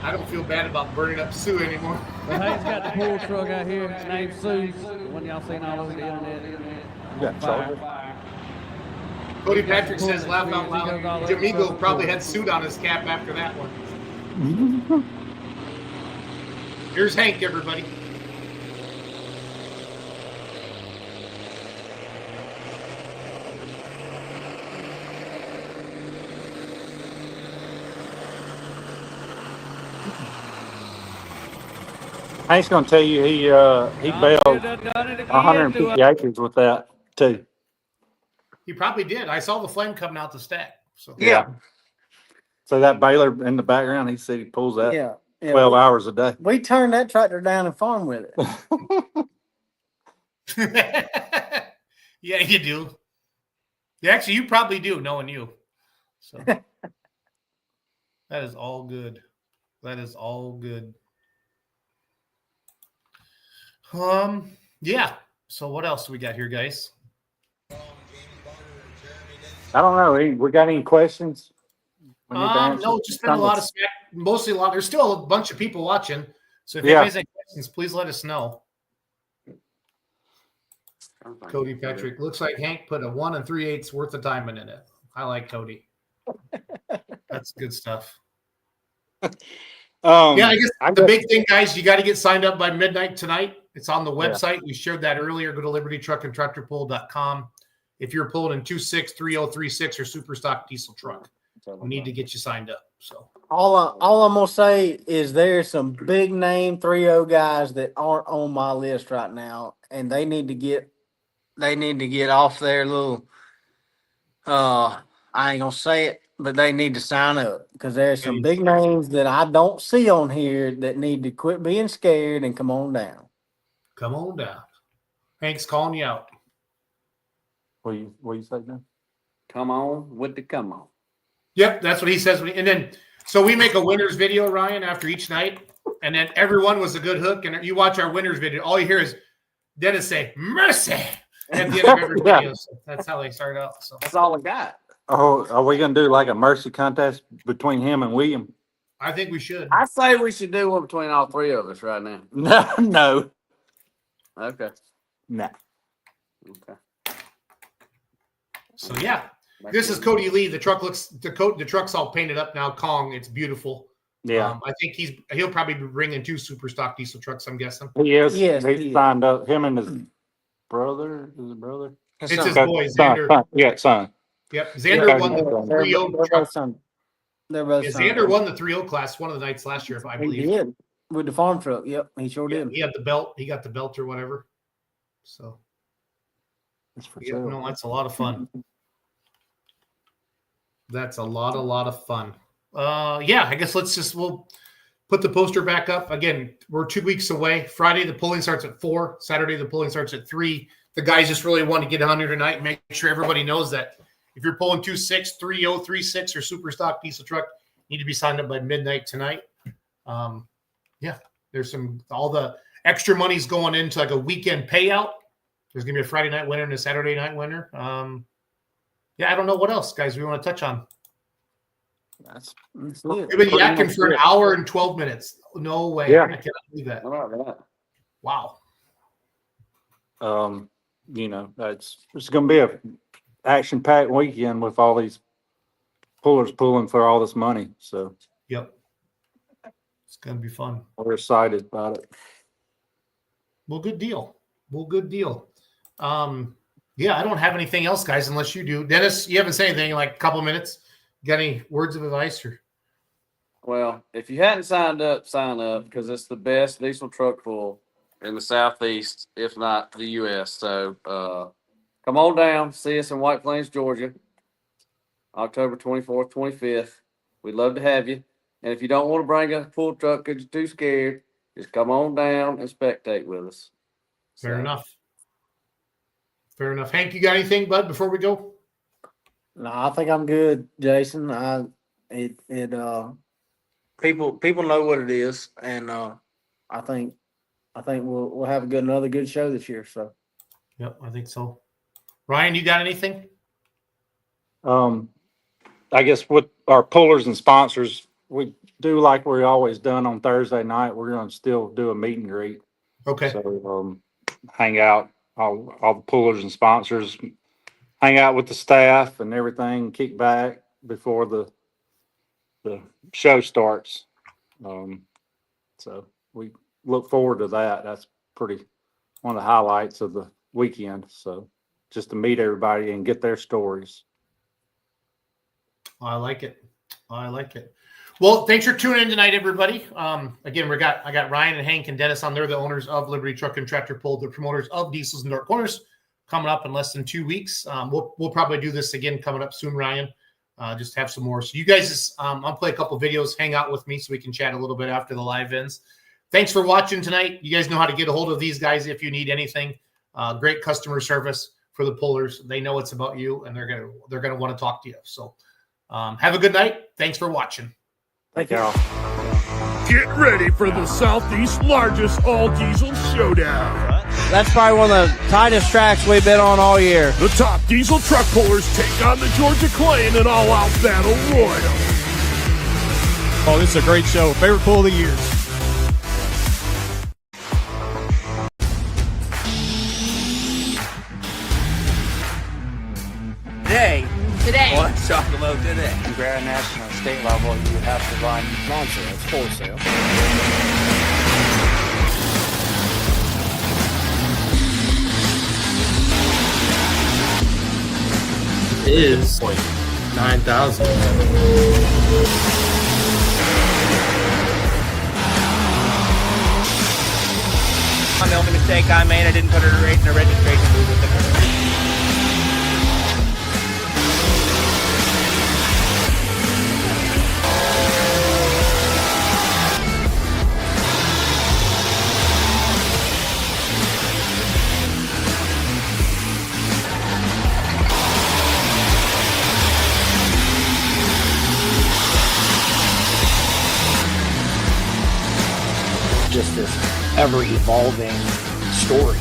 F: I don't feel bad about burning up Sue anymore.
G: But Hank's got the pull truck out here named Sue. The one y'all seen all over the internet.
D: got
G: Fire.
F: Cody Patrick says, laugh out loud. Jamigo probably had suit on his cap after that one. Here's Hank, everybody.
D: Hank's gonna tell you he bailed 150 acres with that too.
F: He probably did. I saw the flame coming out the stack. So
B: Yeah.
D: So that baler in the background, he said he pulls that
B: Yeah.
D: 12 hours a day.
B: We turned that tractor down and farm with it.
F: yeah, you do. Yeah, actually, you probably do, knowing you. So that is all good. That is all good. Yeah. So what else do we got here, guys?
D: I don't know. We got any questions? We need to answer?
F: No, just been a lot of smack, mostly a lot. There's still a bunch of people watching. So if
D: Yeah.
F: you guys have questions, please let us know. Cody Patrick, looks like Hank put a 1 3/8 worth of diamond in it. I like Cody. That's good stuff. Yeah, I guess the big thing, guys, you got to get signed up by midnight tonight. It's on the website. We shared that earlier. Go to libertytruckandtractorpull.com. If you're pulling in 26, 3036 or super stock diesel truck, we need to get you signed up. So
B: All I'm gonna say is there's some big name 3-0 guys that aren't on my list right now, and they need to get off their little. I ain't gonna say it, but they need to sign up because there's some big names that I don't see on here that need to quit being scared and come on down.
F: come on down. Hank's calling you out.
D: What you say now?
H: Come on with the come on.
F: Yep, that's what he says. And then, so we make a winners video, Ryan, after each night, and then everyone was a good hook. And you watch our winners video, all you hear is Dennis say "mercy" at the end of every
D: Yeah.
F: video. So that's how they start out. So
H: That's all I got.
D: Oh, are we gonna do like a mercy contest between him and William?
F: I think we should.
H: I say we should do one between all three of us right now.
D: No.
H: Okay.
D: Nah.
H: Okay.
F: So yeah, this is Cody Lee. The truck's all painted up now. Kong, it's beautiful.
D: Yeah.
F: I think he'll probably be bringing 2 super stock diesel trucks. I'm guessing.
D: He is.
B: Yes,
D: He
B: he is.
D: signed up. Him and his brother. Is it brother?
F: It's his
D: Okay,
F: boy
D: son,
F: Xander.
D: son. Yeah, son.
F: Yep, Xander won the
B: They're
F: 3-0
B: both
F: truck.
B: son- they're both
F: Yeah,
B: son.
F: Xander won the 3-0 class one of the nights last year, I
B: He
F: believe.
B: did with the farm truck. Yep, he sure
F: Yeah,
B: did.
F: he had the belt. He got the belt or whatever. So
D: It's for
F: yeah,
D: sale.
F: no, that's a lot of fun. That's a lot of fun. Yeah, I guess we'll put the poster back up. Again, we're 2 weeks away. Friday, the polling starts at 4. Saturday, the polling starts at 3. The guys just really want to get on here tonight and make sure everybody knows that if you're pulling 26, 30, 36 or super stock diesel truck, you need to be signed up by midnight tonight. Yeah, there's all the extra money's going into like a weekend payout. There's going to be a Friday night winner and a Saturday night winner. Yeah, I don't know what else, guys, we want to touch on.
B: That's
F: We've
B: it.
F: been yakking for an hour and 12 minutes. No way.
D: Yeah.
F: I cannot believe that.
H: How about that?
F: Wow.
D: It's going to be a action-packed weekend with all these pullers pulling for all this money. So
F: Yep. It's going to be fun.
D: we're excited about it.
F: Well, good deal. Yeah, I don't have anything else, guys, unless you do. Dennis, you haven't said anything in like a couple of minutes. Got any words of advice? Or
H: Well, if you hadn't signed up, sign up because it's the best diesel truck pull in the Southeast, if not the U.S. So come on down, see us in White Plains, Georgia, October 24th, 25th. We'd love to have you. And if you don't want to bring a full truck because you're too scared, just come on down and spectate with us.
F: Fair enough. Fair enough. Hank, you got anything, bud, before we go?
B: No, I think I'm good, Jason. People know what it is, and I think we'll have another good show this year. So,
F: Yep, I think so. Ryan, you got anything?
E: I guess with our pullers and sponsors, we do like we always done on Thursday night. We're going to still do a meet and greet.
F: Okay.
E: So hang out, all the pullers and sponsors, hang out with the staff and everything, kick back before the show starts. So we look forward to that. That's pretty one of the highlights of the weekend. So just to meet everybody and get their stories.
F: I like it. I like it. Well, thanks for tuning in tonight, everybody. Again, I got Ryan and Hank and Dennis on. They're the owners of Liberty Truck and Tractor Pull, the promoters of Diesels and Dark Corners, coming up in less than 2 weeks. We'll probably do this again coming up soon, Ryan. Just have some more. So you guys, I'll play a couple videos, hang out with me so we can chat a little bit after the live ends. Thanks for watching tonight. You guys know how to get a hold of these guys if you need anything. Great customer service for the pullers. They know it's about you, and they're gonna want to talk to you. So have a good night. Thanks for watching.
B: thank you.
A: Get ready for the Southeast's largest all-diesel showdown.
G: That's probably one of the tightest tracks we've been on all year.
A: The top diesel truck pullers take on the Georgia Clay in an all-out battle royal.
C: Oh, this is a great show. Favorite pull of the years.
J: Today.
K: Let's talk about today.
J: Grand national state level, you have to run non-sales, wholesale.
K: Is like 9,000.
J: The only mistake I made, I didn't put it right in the registration booth with the just this ever-evolving story.